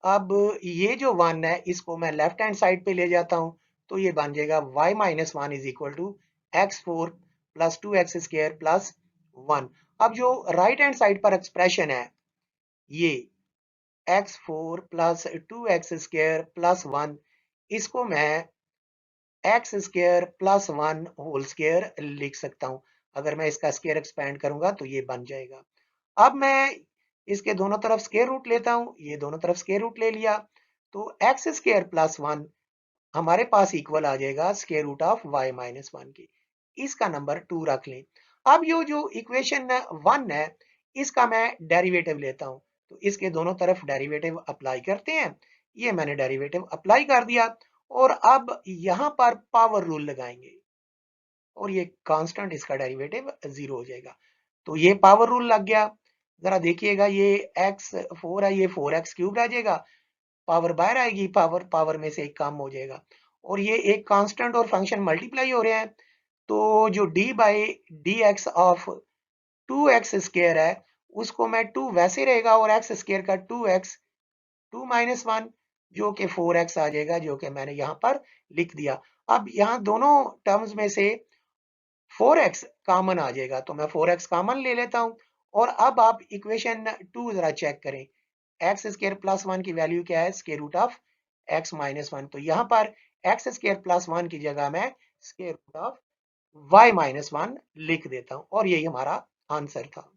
अब ये जो 1 है इसको मैं लेफ्ट हैंड साइड पे ले जाता हूँ, तो ये बन जाएगा y minus one is equal to x four plus two x square plus 1। अब जो राइट हैंड साइड पर एक्सप्रेशन है ये x four plus two x square plus 1, इसको मैं x square plus 1 whole square लिख सकता हूं। अगर मैं इसका स्क्र एक्सपेंड करूंगा तो ये बन जाएगा। अब मैं इसके दोनों तरफ स्क्र रूट लेता हूं, ये दोनों तरफ स्क्र रूट ले लिया, तो एक्स स्क्र प्लस 1 हमारे पास इक्वल आ जाएगा square root of y minus 1 के। इसका नंबर 2 रख लें। अब ये जो इक्वेशन 1 है इसका मैं डेरिवेटिव लेता हूं, तो इसके दोनों तरफ डेरिवेटिव अप्लाई करते हैं। ये मैंने डेरिवेटिव अप्लाई कर दिया और अब यहां पर पावर रूल लगाएंगे और ये कांस्टेंट इसका डेरिवेटिव 0 हो जाएगा। तो ये पावर रूल लग गया। जरा देखिएगा ये एक्स फोर है, ये 4x क्यूब रह जाएगा, पावर बाहर आएगी, पावर पावर में से एक कम हो जाएगा और ये एक कांस्टेंट और फंक्शन मल्टीप्लाई हो रहे हैं। तो जो d by d x of two x square है उसको मैं 2 वैसे रहेगा और एक्स स्क्र का 2x 2 माइनस 1 जो कि 4x आ जाएगा, जो कि मैंने यहां पर लिख दिया। अब यहाँ दोनों टर्म्स में से 4x कॉमन आ जाएगा, तो मैं 4x कॉमन ले लेता हूं। और अब आप इक्वेशन 2 जरा चेक करें, एक्स स्क्र प्लस 1 की वैल्यू क्या है, square root of x minus 1। तो यहां पर एक्स स्क्र प्लस 1 की जगह मैं square root of y minus 1 लिख देता हूं और यही हमारा आंसर था।